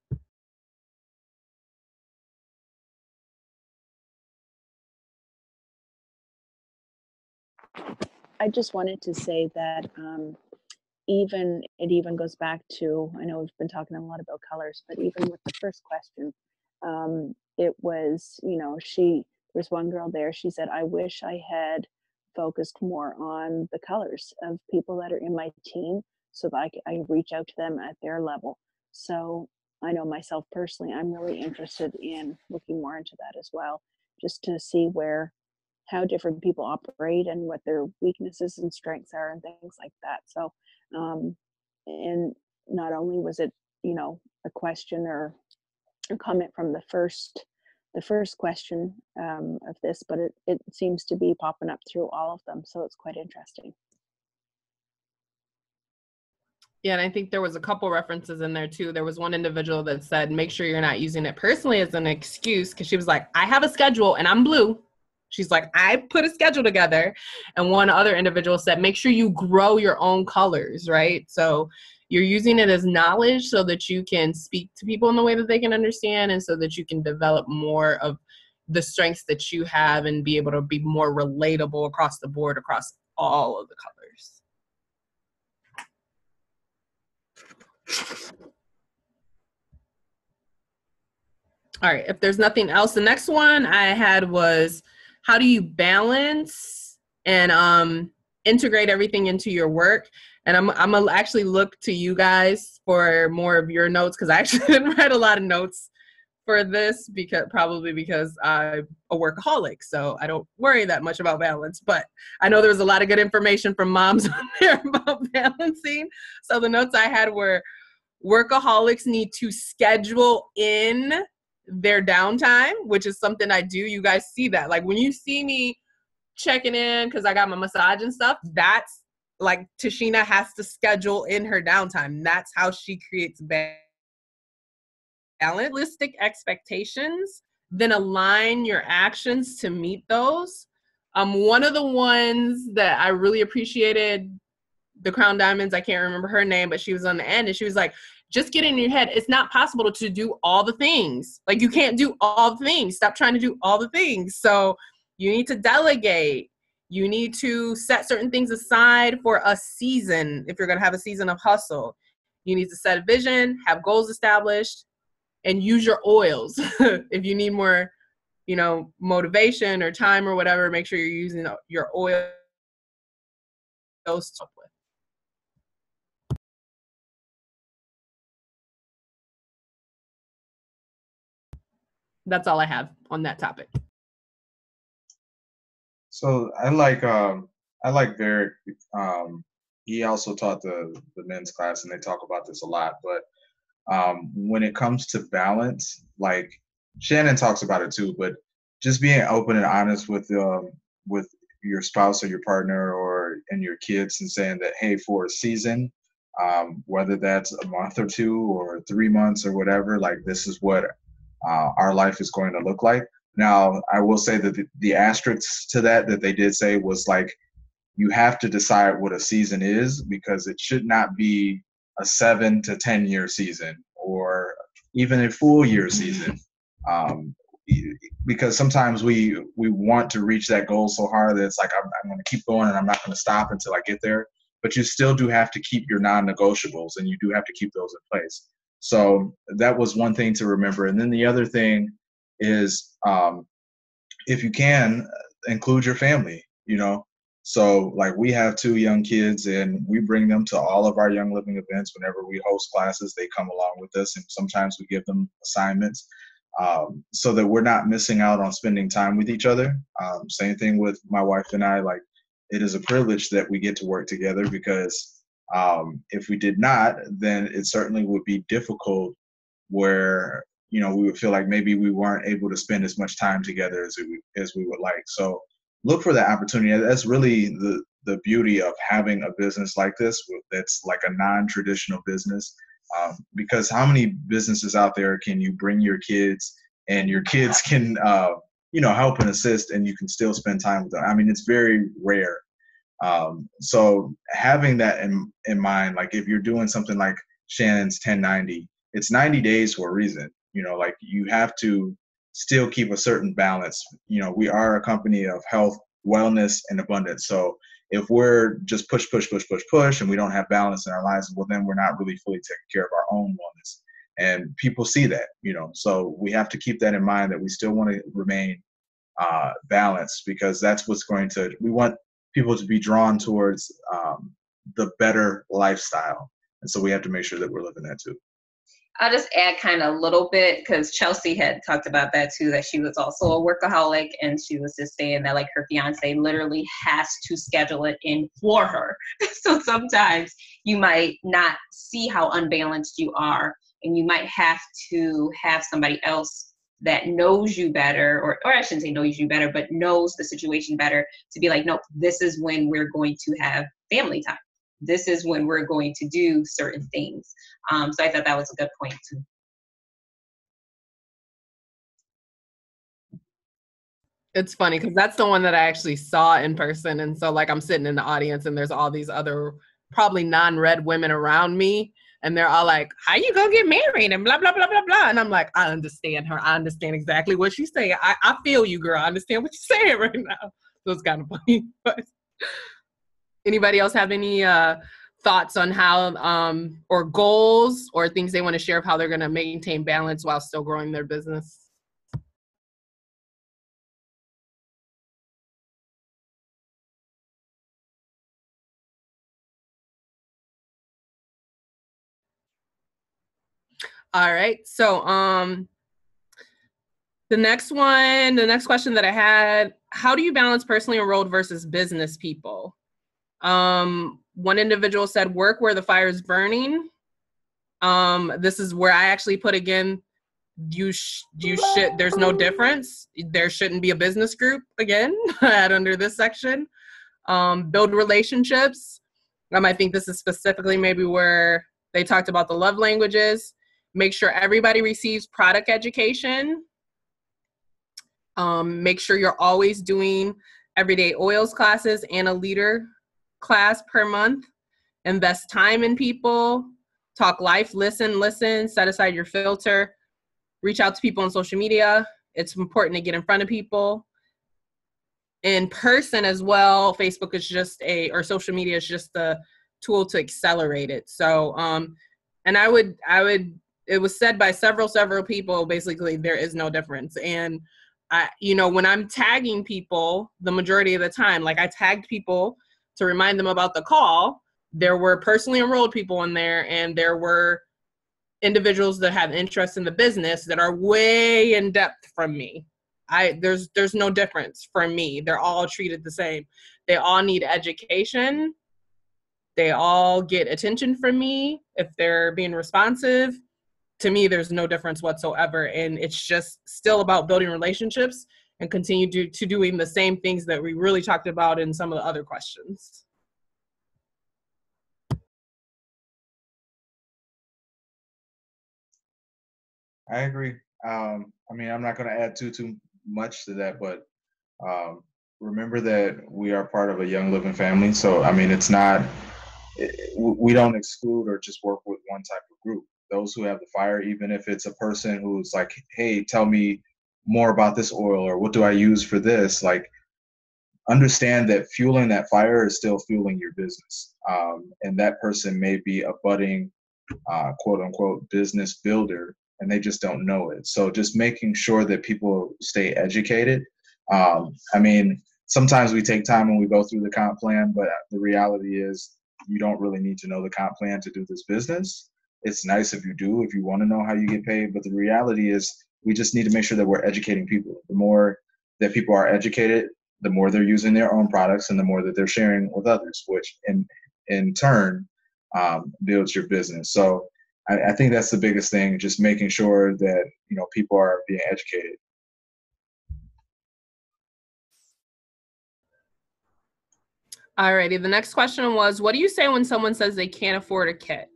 I just wanted to say that it even goes back to, I know we've been talking a lot about colors, but even with the first question, it was, you know, there's one girl there, she said, I wish I had focused more on the colors of people that are in my team so that I reach out to them at their level. So I know myself personally, I'm really interested in looking more into that as well, just to see how different people operate and what their weaknesses and strengths are and things like that. So, and not only was it, you know, a question or a comment from the first question of this, but it seems to be popping up through all of them. So it's quite interesting. Yeah, and I think there was a couple references in there too. There was one individual that said, make sure you're not using it personally as an excuse, because she was like, I have a schedule and I'm blue. She's like, I put a schedule together. And one other individual said, make sure you grow your own colors, right? So you're using it as knowledge so that you can speak to people in the way that they can understand, and so that you can develop more of the strengths that you have and be able to be more relatable across the board, across all of the colors. All right, if there's nothing else, the next one I had was how do you balance and integrate everything into your work? And I'm gonna actually look to you guys for more of your notes, because I actually didn't write a lot of notes for this, because I'm a workaholic, so I don't worry that much about balance. But I know there was a lot of good information from moms on there about balancing. So the notes I had were, workaholics need to schedule in their downtime, which is something I do. You guys see that. Like when you see me checking in because I got my massage and stuff, that's like Tashina has to schedule in her downtime. That's how she creates realistic expectations, then align your actions to meet those. One of the ones that I really appreciated, the Crown Diamonds, I can't remember her name, but she was on the end and she was like, just get in your head. It's not possible to do all the things. Like you can't do all the things. Stop trying to do all the things. So you need to delegate. You need to set certain things aside for a season. If you're going to have a season of hustle, you need to set a vision, have goals established, and use your oils. If you need more, motivation or time or whatever, make sure you're using your oils to help with. That's all I have on that topic. So I like Varick. He also taught the men's class, and they talk about this a lot. But when it comes to balance, like Shannon talks about it too, but just being open and honest with your spouse or your partner and your kids, and saying that, hey, for a season, whether that's a month or 2 or 3 months or whatever, like this is what our life is going to look like. Now, I will say that the asterisk to that they did say was like, you have to decide what a season is, because it should not be a 7 to 10 year season or even a full year season. Because sometimes we want to reach that goal so hard that it's like, I'm going to keep going and I'm not going to stop until I get there. But you still do have to keep your non-negotiables, and you do have to keep those in place. So that was one thing to remember. And then the other thing is, if you can, include your family, So like we have 2 young kids, and we bring them to all of our Young Living events. Whenever we host classes, they come along with us, and sometimes we give them assignments, so that we're not missing out on spending time with each other. Same thing with my wife and I. Like, it is a privilege that we get to work together, because if we did not, then it certainly would be difficult, where we would feel like maybe we weren't able to spend as much time together as we would like. So look for that opportunity. That's really the beauty of having a business like this, that's like a non-traditional business, because how many businesses out there can you bring your kids, and your kids can help and assist, and you can still spend time with them? I mean, it's very rare. So having that in mind, like if you're doing something like Shannon's 1090, it's 90 days for a reason. Like you have to still keep a certain balance. We are a company of health, wellness, and abundance. So if we're just push, and we don't have balance in our lives, well, then we're not really fully taking care of our own wellness. And people see that, so we have to keep that in mind, that we still want to remain balanced, because that's what's we want people to be drawn towards the better lifestyle. And so we have to make sure that we're living that too. I'll just add kind of a little bit, because Chelsea had talked about that too, that she was also a workaholic, and she was just saying that like her fiance literally has to schedule it in for her. So sometimes you might not see how unbalanced you are, and you might have to have somebody else that knows you better, or I shouldn't say knows you better, but knows the situation better, to be like, nope, this is when we're going to have family time. This is when we're going to do certain things. So I thought that was a good point too. It's funny because that's the one that I actually saw in person. And so like I'm sitting in the audience and there's all these other probably non-red women around me. And they're all like, how you gonna get married? And blah, blah, blah, blah, blah. And I'm like, I understand her. I understand exactly what she's saying. I feel you, girl. I understand what you're saying right now. So it's kind of funny. But anybody else have any thoughts on how, or goals or things they want to share of how they're going to maintain balance while still growing their business? All right. So the next question that I had, how do you balance personally enrolled versus business people? One individual said, work where the fire is burning. This is where I actually put, again, you should, there's no difference. There shouldn't be a business group, again, under this section. Build relationships. I think this is specifically maybe where they talked about the love languages. Make sure everybody receives product education. Make sure you're always doing everyday oils classes and a leader class per month. Invest time in people. Talk life, listen, set aside your filter. Reach out to people on social media. It's important to get in front of people. In person as well, Facebook is just or social media is just a tool to accelerate it. So, and I would, it was said by several people, basically there is no difference. And when I'm tagging people, the majority of the time, like I tagged people to remind them about the call, there were personally enrolled people in there, and there were individuals that have interest in the business that are way in depth from me. There's no difference for me. They're all treated the same. They all need education. They all get attention from me if they're being responsive. To me, there's no difference whatsoever. And it's just still about building relationships and continue to doing the same things that we really talked about in some of the other questions. I agree. I'm not going to add too much to that, but remember that we are part of a Young Living family. So, it's not, we don't exclude or just work with one type of group. Those who have the fire, even if it's a person who's like, hey, tell me more about this oil, or what do I use for this? Like, understand that fueling that fire is still fueling your business. And that person may be a budding, quote unquote, business builder, and they just don't know it. So just making sure that people stay educated. Sometimes we take time when we go through the comp plan, but the reality is you don't really need to know the comp plan to do this business. It's nice if you do, if you want to know how you get paid, but the reality is we just need to make sure that we're educating people. The more that people are educated, the more they're using their own products and the more that they're sharing with others, which in turn builds your business. So I think that's the biggest thing, just making sure that, people are being educated. Alrighty, the next question was, what do you say when someone says they can't afford a kit?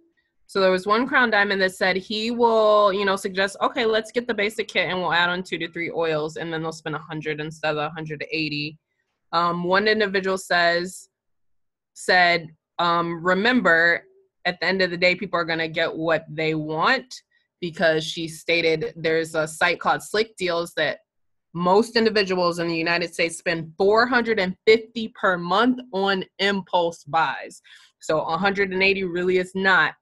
So there was one Crown Diamond that said he will, suggest, okay, let's get the basic kit and we'll add on 2 to 3 oils, and then they'll spend 100 instead of 180. One individual said, remember, at the end of the day, people are going to get what they want, because she stated there's a site called Slick Deals that most individuals in the United States spend $450 per month on impulse buys. So 180 really is not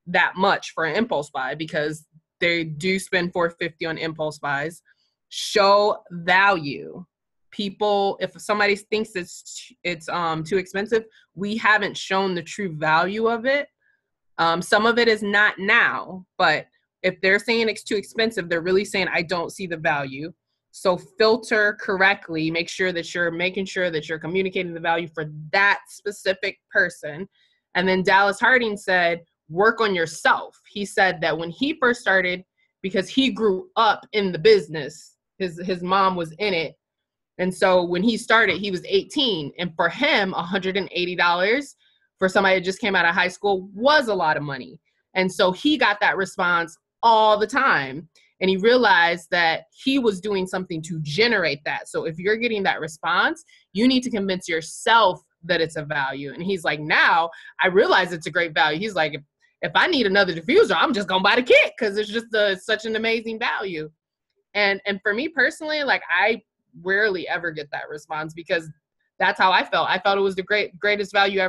that much for an impulse buy, because they do spend $450 on impulse buys. Show value. People, if somebody thinks it's too expensive, we haven't shown the true value of it. Some of it is not now, but if they're saying it's too expensive, they're really saying, I don't see the value. So filter correctly, make sure that you're making sure that you're communicating the value for that specific person. And then Dallas Harding said, work on yourself. He said that when he first started, because he grew up in the business, his mom was in it. And so when he started, he was 18. And for him, $180 for somebody that just came out of high school was a lot of money. And so he got that response all the time. And he realized that he was doing something to generate that. So if you're getting that response, you need to convince yourself that it's a value. And he's like, now I realize it's a great value. He's like, if I need another diffuser, I'm just gonna buy the kit, because it's just such an amazing value. And for me personally, like, I rarely ever get that response, because that's how I felt. I felt it was the greatest value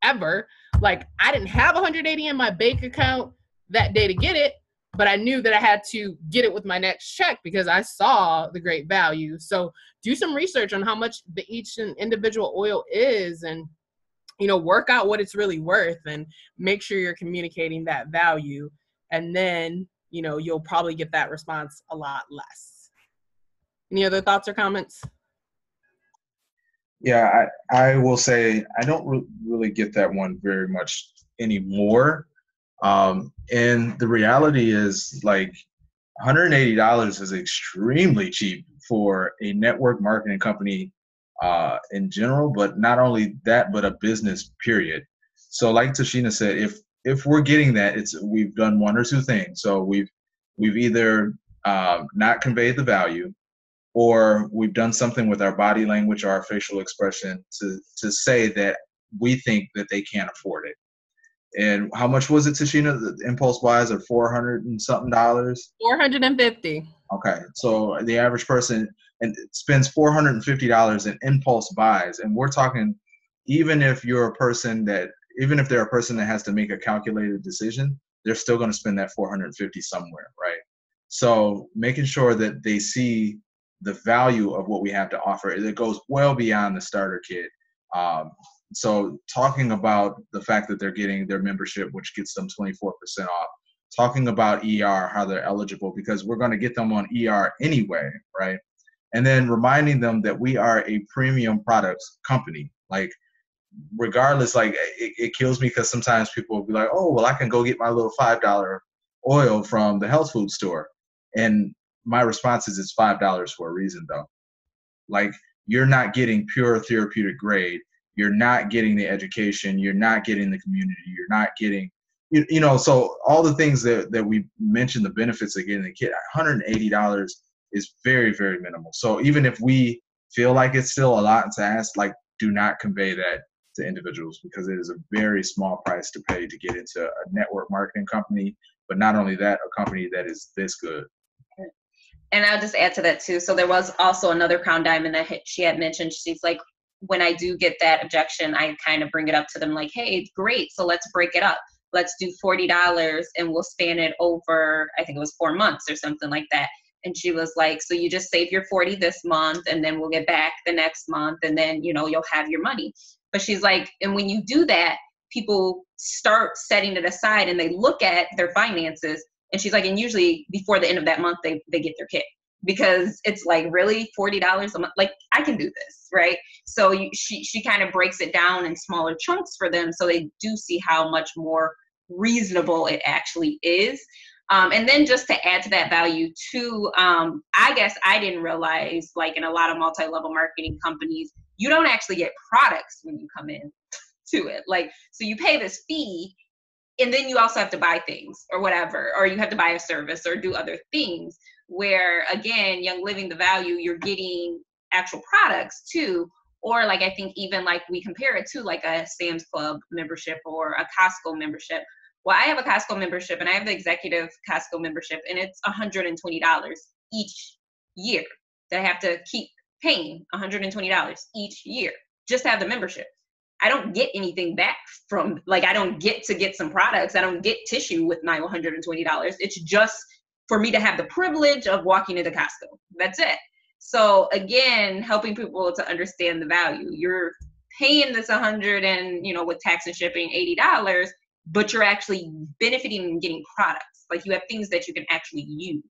ever. Like, I didn't have 180 in my bank account that day to get it, but I knew that I had to get it with my next check because I saw the great value. So do some research on how much each individual oil is, and work out what it's really worth, and make sure you're communicating that value. And then you'll probably get that response a lot less. Any other thoughts or comments? Yeah, I will say I don't really get that one very much anymore. And the reality is, like, $180 is extremely cheap for a network marketing company in general, but not only that, but a business period. So like Tashina said, if we're getting that, we've done one or two things. So we've either not conveyed the value, or we've done something with our body language or our facial expression to say that we think that they can't afford it. And how much was it, Tashina? The impulse buys are $400 and something dollars. $450. Okay, so the average person spends $450 in impulse buys, and we're talking, even if they're a person that has to make a calculated decision, they're still going to spend that $450 somewhere, right? So making sure that they see the value of what we have to offer, it goes well beyond the starter kit. So talking about the fact that they're getting their membership, which gets them 24% off, talking about ER, how they're eligible, because we're going to get them on ER anyway, right? And then reminding them that we are a premium products company. Like, regardless, like, it kills me because sometimes people will be like, oh, well, I can go get my little $5 oil from the health food store. And my response is, it's $5 for a reason, though. Like, you're not getting pure therapeutic grade. You're not getting the education. You're not getting the community. You're not getting, so all the things that we mentioned, the benefits of getting the kit, $180 is very, very minimal. So even if we feel like it's still a lot to ask, like, do not convey that to individuals, because it is a very small price to pay to get into a network marketing company. But not only that, a company that is this good. And I'll just add to that too. So there was also another Crown Diamond that she had mentioned. She's like, when I do get that objection, I kind of bring it up to them like, hey, great. So let's break it up. Let's do $40 and we'll span it over, I think it was 4 months or something like that. And she was like, so you just save your 40 this month and then we'll get back the next month and then, you'll have your money. But she's like, and when you do that, people start setting it aside and they look at their finances. And she's like, and usually before the end of that month, they get their kit, because it's like, really, $40 a month? Like, I can do this, right? So she kind of breaks it down in smaller chunks for them, so they do see how much more reasonable it actually is. And then just to add to that value too, I guess I didn't realize, like, in a lot of multi-level marketing companies, you don't actually get products when you come in to it. Like, so you pay this fee, and then you also have to buy things or whatever, or you have to buy a service or do other things, where, again, Young Living, the value, you're getting actual products too. Or, like, I think even like we compare it to like a Sam's Club membership or a Costco membership. Well, I have a Costco membership and I have the executive Costco membership, and it's $120 each year that I have to keep paying, $120 each year just to have the membership. I don't get anything back from, like, I don't get to get some products. I don't get tissue with my $120. It's just for me to have the privilege of walking into Costco. That's it. So again, helping people to understand the value. You're paying this $100 and, with tax and shipping, $80, but you're actually benefiting and getting products. Like, you have things that you can actually use.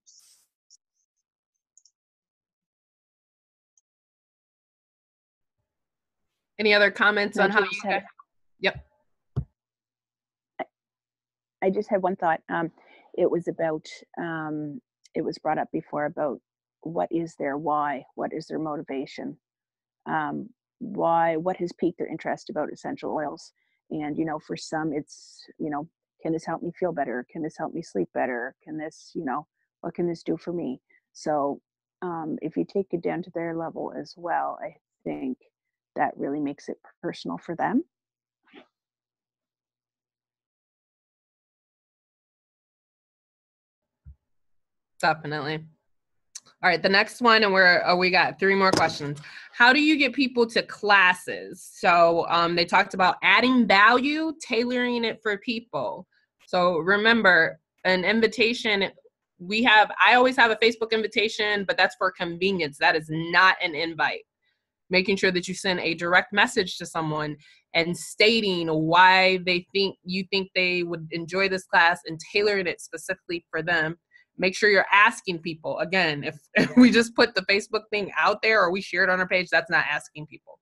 Any other comments on how you guys? Yep. I just had one thought. It was about, it was brought up before about what is their why? What is their motivation? What has piqued their interest about essential oils? And, for some it's, can this help me feel better? Can this help me sleep better? Can this, what can this do for me? So if you take it down to their level as well, I think that really makes it personal for them. Definitely. All right, the next one, and we got 3 more questions. How do you get people to classes? So they talked about adding value, tailoring it for people. So remember, an invitation, I always have a Facebook invitation, but that's for convenience. That is not an invite. Making sure that you send a direct message to someone and stating why you think they would enjoy this class and tailoring it specifically for them. Make sure you're asking people. Again, if we just put the Facebook thing out there or we share it on our page, that's not asking people.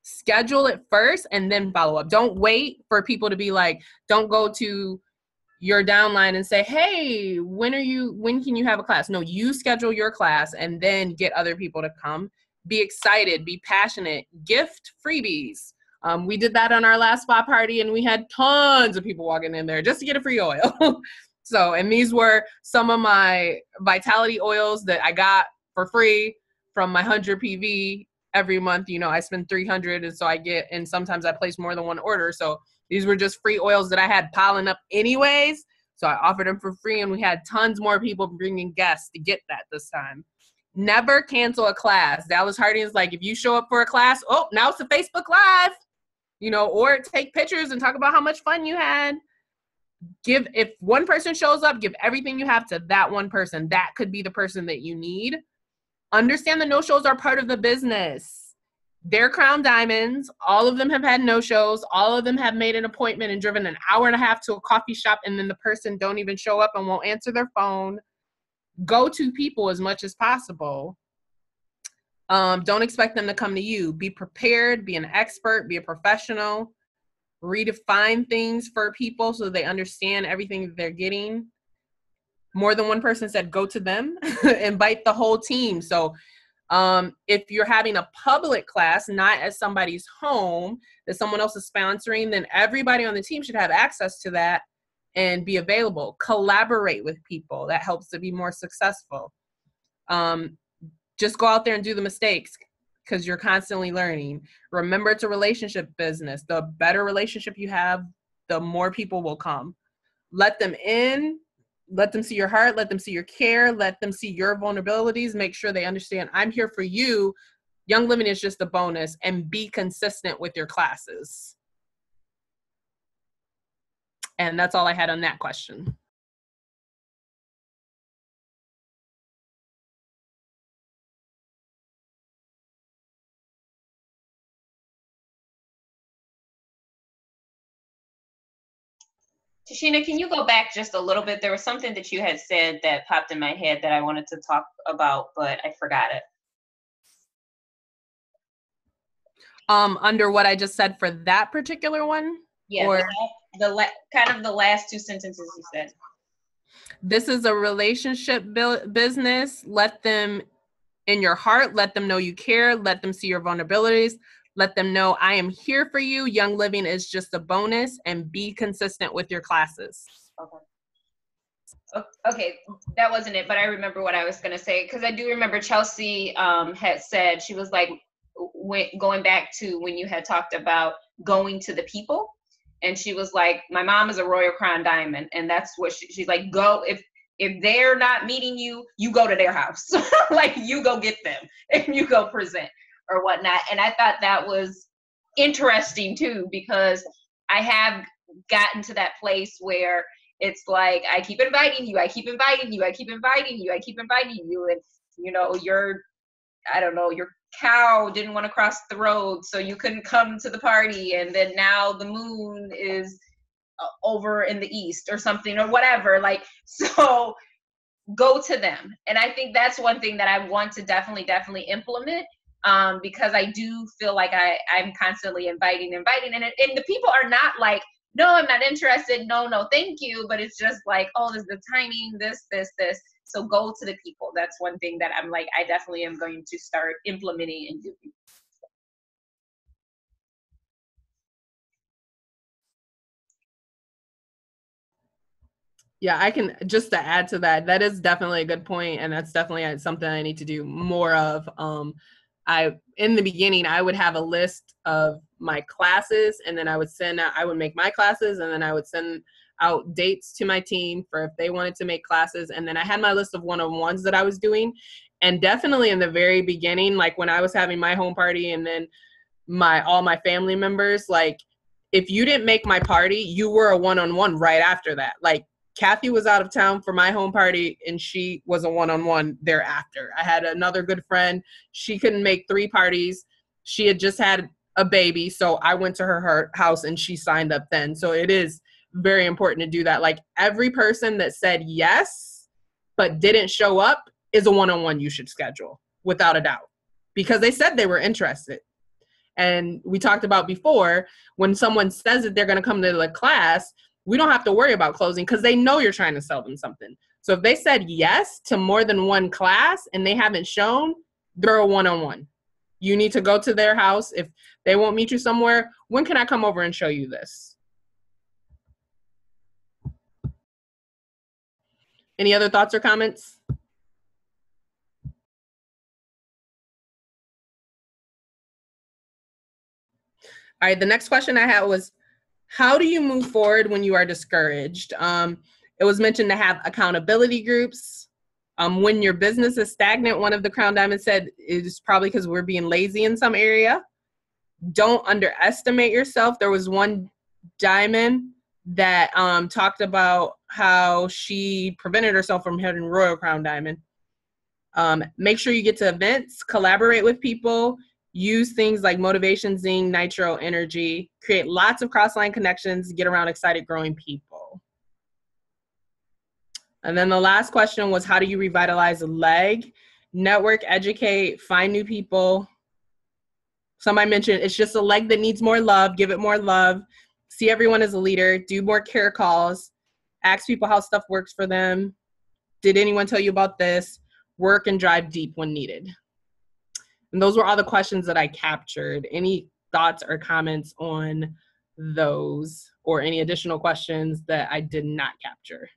Schedule it first and then follow up. Don't wait for people to be like, don't go to your downline and say, hey, when can you have a class? No, you schedule your class and then get other people to come. Be excited, be passionate, gift freebies. We did that on our last spa party and we had tons of people walking in there just to get a free oil. So, and these were some of my Vitality oils that I got for free from my 100 PV every month. You know, I spend 300 and so and sometimes I place more than one order. So these were just free oils that I had piling up anyways. So I offered them for free and we had tons more people bringing guests to get that this time. Never cancel a class. Dallas Harding is like, if you show up for a class, oh, now it's a Facebook Live, you know, or take pictures and talk about how much fun you had. If one person shows up, give everything you have to that one person. That could be the person that you need. Understand the no-shows are part of the business. They're Crown Diamonds. All of them have had no-shows. All of them have made an appointment and driven an hour and a half to a coffee shop, and then the person don't even show up and won't answer their phone. Go to people as much as possible. Don't expect them to come to you. Be prepared, be an expert, be a professional. Redefine things for people so they understand everything that they're getting. More than one person said go to them. Invite the whole team. So if you're having a public class, not at somebody's home that someone else is sponsoring, then everybody on the team should have access to that and be available. Collaborate with people. That helps to be more successful. Just go out there and do the mistakes because you're constantly learning. Remember, it's a relationship business. The better relationship you have, the more people will come. Let them in. Let them see your heart. Let them see your care. Let them see your vulnerabilities. Make sure they understand I'm here for you. Young Living is just a bonus, and be consistent with your classes. And that's all I had on that question. Tashina, can you go back just a little bit? There was something that you had said that popped in my head that I wanted to talk about, but I forgot it. Under what I just said for that particular one? Yeah, or kind of the last two sentences you said. This is a relationship business. Let them in your heart. Let them know you care. Let them see your vulnerabilities. Let them know I am here for you. Young Living is just a bonus, and be consistent with your classes. Okay, that wasn't it, but I remember what I was going to say, because I do remember Chelsea had said, she was like, going back to when you had talked about going to the people, and she was like, my mom is a Royal Crown Diamond, and that's what she's like, go, if they're not meeting you, you go to their house. Like, you go get them and you go present or whatnot. And I thought that was interesting too, because I have gotten to that place where it's like, I keep inviting you, I keep inviting you, I keep inviting you, I keep inviting you. And, you know, your cow didn't want to cross the road, so you couldn't come to the party. And then now the moon is over in the east or something or whatever. Like, so go to them. And I think that's one thing that I want to definitely implement. Because I do feel like I'm constantly inviting, and the people are not like, no, I'm not interested. No, thank you. But it's just like, oh, there's the timing, this. So go to the people. That's one thing that I'm like, I definitely am going to start implementing and doing. Yeah, I can, just to add to that, that is definitely a good point, and that's definitely something I need to do more of. In the beginning, I would have a list of my classes, and then I would make my classes, and then I would send out dates to my team for if they wanted to make classes. And then I had my list of one-on-ones that I was doing. And definitely in the very beginning, like when I was having my home party and then all my family members, like if you didn't make my party, you were a one-on-one right after that. Like Kathy was out of town for my home party and she was a one-on-one thereafter. I had another good friend. She couldn't make 3 parties. She had just had a baby. So I went to her house and she signed up then. So it is very important to do that. Like every person that said yes but didn't show up is a one-on-one you should schedule, without a doubt, because they said they were interested. And we talked about before, when someone says that they're going to come to the class, we don't have to worry about closing because they know you're trying to sell them something. So if they said yes to more than one class and they haven't shown, they're a one-on-one. You need to go to their house. If they won't meet you somewhere, when can I come over and show you this? Any other thoughts or comments? All right, the next question I had was, how do you move forward when you are discouraged? It was mentioned to have accountability groups. When your business is stagnant, one of the Crown Diamonds said it's probably because we're being lazy in some area. Don't underestimate yourself. There was one diamond that talked about how she prevented herself from hitting Royal Crown Diamond. Make sure you get to events, collaborate with people, use things like Motivation, Zing, Nitro, Energy, create lots of cross-line connections, get around excited, growing people. And then the last question was, how do you revitalize a leg? Network, educate, find new people. Somebody mentioned it's just a leg that needs more love, give it more love, see everyone as a leader, do more care calls, ask people how stuff works for them. Did anyone tell you about this? Work and drive deep when needed. And those were all the questions that I captured. Any thoughts or comments on those, or any additional questions that I did not capture?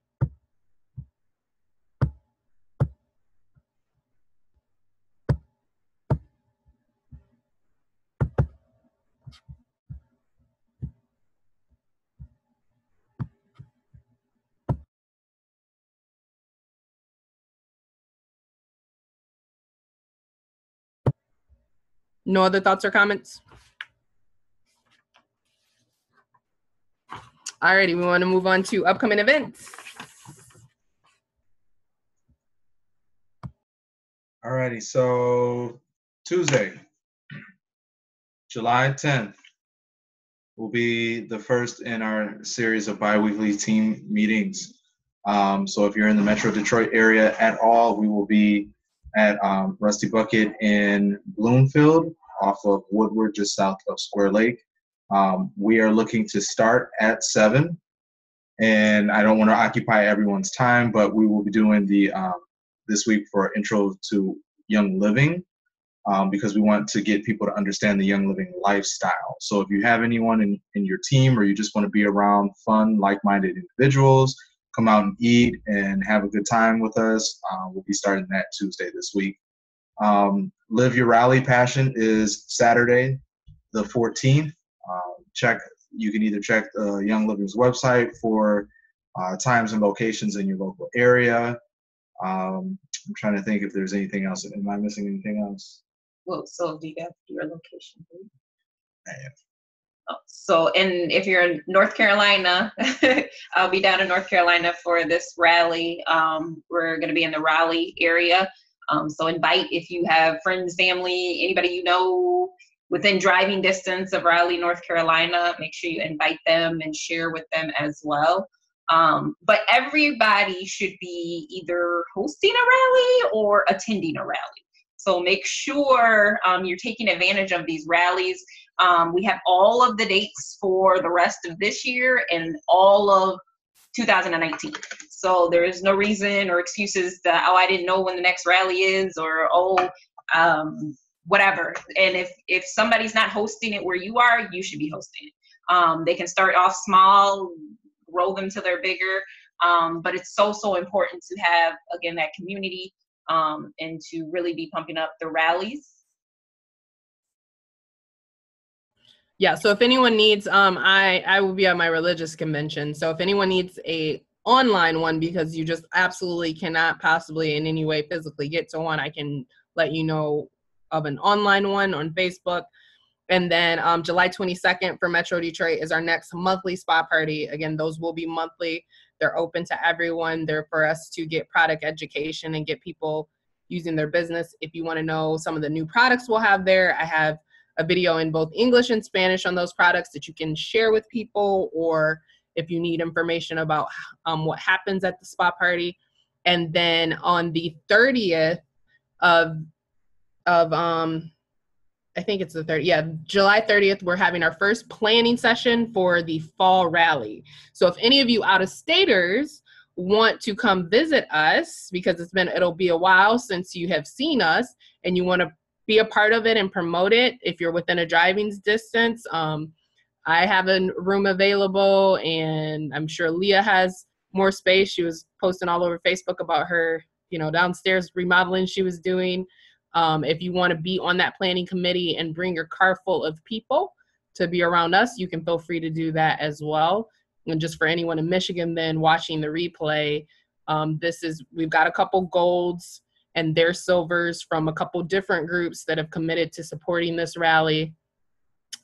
No other thoughts or comments? Alrighty, we want to move on to upcoming events. Alrighty, so Tuesday, July 10th, will be the first in our series of bi-weekly team meetings. So if you're in the Metro Detroit area at all, we will be at Rusty Bucket in Bloomfield off of Woodward, just south of Square Lake. We are looking to start at 7, and I don't want to occupy everyone's time, but we will be doing the this week for Intro to Young Living, because we want to get people to understand the Young Living lifestyle. So if you have anyone in your team, or you just want to be around fun, like-minded individuals, come out and eat and have a good time with us. We'll be starting that Tuesday this week. Live Your Rally Passion is Saturday, the 14th. You can either check Young Living's website for times and locations in your local area. I'm trying to think if there's anything else. Am I missing anything else? Well, so do you have your location? Oh, so, and if you're in North Carolina, I'll be down in North Carolina for this rally. We're going to be in the Raleigh area. So invite, if you have friends, family, anybody you know within driving distance of Raleigh, North Carolina, make sure you invite them and share with them as well. But everybody should be either hosting a rally or attending a rally. So make sure you're taking advantage of these rallies. We have all of the dates for the rest of this year and all of 2019. So there is no reason or excuses that, oh, I didn't know when the next rally is, or, whatever. And if somebody's not hosting it where you are, you should be hosting it. They can start off small, grow them till they're bigger. But it's so important to have, again, that community and to really be pumping up the rallies. Yeah, so if anyone needs, I will be at my religious convention. So if anyone needs a online one, because you just absolutely cannot possibly in any way physically get to one, I can let you know of an online one on Facebook. And then July 22nd for Metro Detroit is our next monthly spa party. Again, those will be monthly. They're open to everyone. They're for us to get product education and get people using their business. If you want to know some of the new products we'll have there, I have a video in both English and Spanish on those products that you can share with people, or if you need information about what happens at the spa party. And then on the 30th of I think it's the 30th. Yeah, July 30th, we're having our first planning session for the fall rally. So if any of you out-of-staters want to come visit us, because it'll be a while since you have seen us and you want to be a part of it and promote it, if you're within a driving distance, I have a room available, and I'm sure Leah has more space. She was posting all over Facebook about her, downstairs remodeling she was doing. If you want to be on that planning committee and bring your car full of people to be around us, you can feel free to do that as well. And just for anyone in Michigan then watching the replay, we've got a couple golds and their silvers from a couple different groups that have committed to supporting this rally.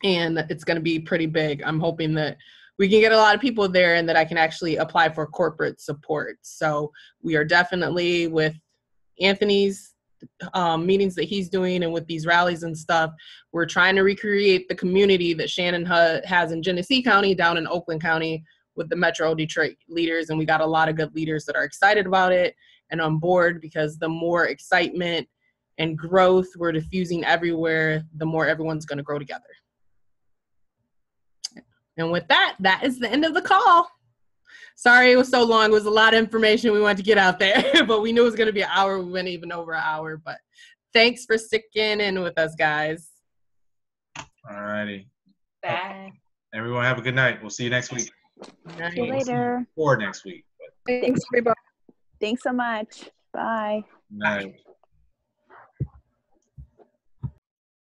And it's going to be pretty big. I'm hoping that we can get a lot of people there and that I can actually apply for corporate support. So we are definitely, with Anthony's meetings that he's doing and with these rallies and stuff, we're trying to recreate the community that Shannon has in Genesee County down in Oakland County with the Metro Detroit leaders. And we got a lot of good leaders that are excited about it and on board, because the more excitement and growth we're diffusing everywhere, the more everyone's going to grow together. And with that, that is the end of the call. Sorry it was so long. It was a lot of information we wanted to get out there, but we knew it was going to be an hour. We went even over an hour, but thanks for sticking in with us, guys. All righty. Bye. Everyone have a good night. We'll see you next week. See you later. Or next week. Thanks, everybody. Thanks so much. Bye. Night.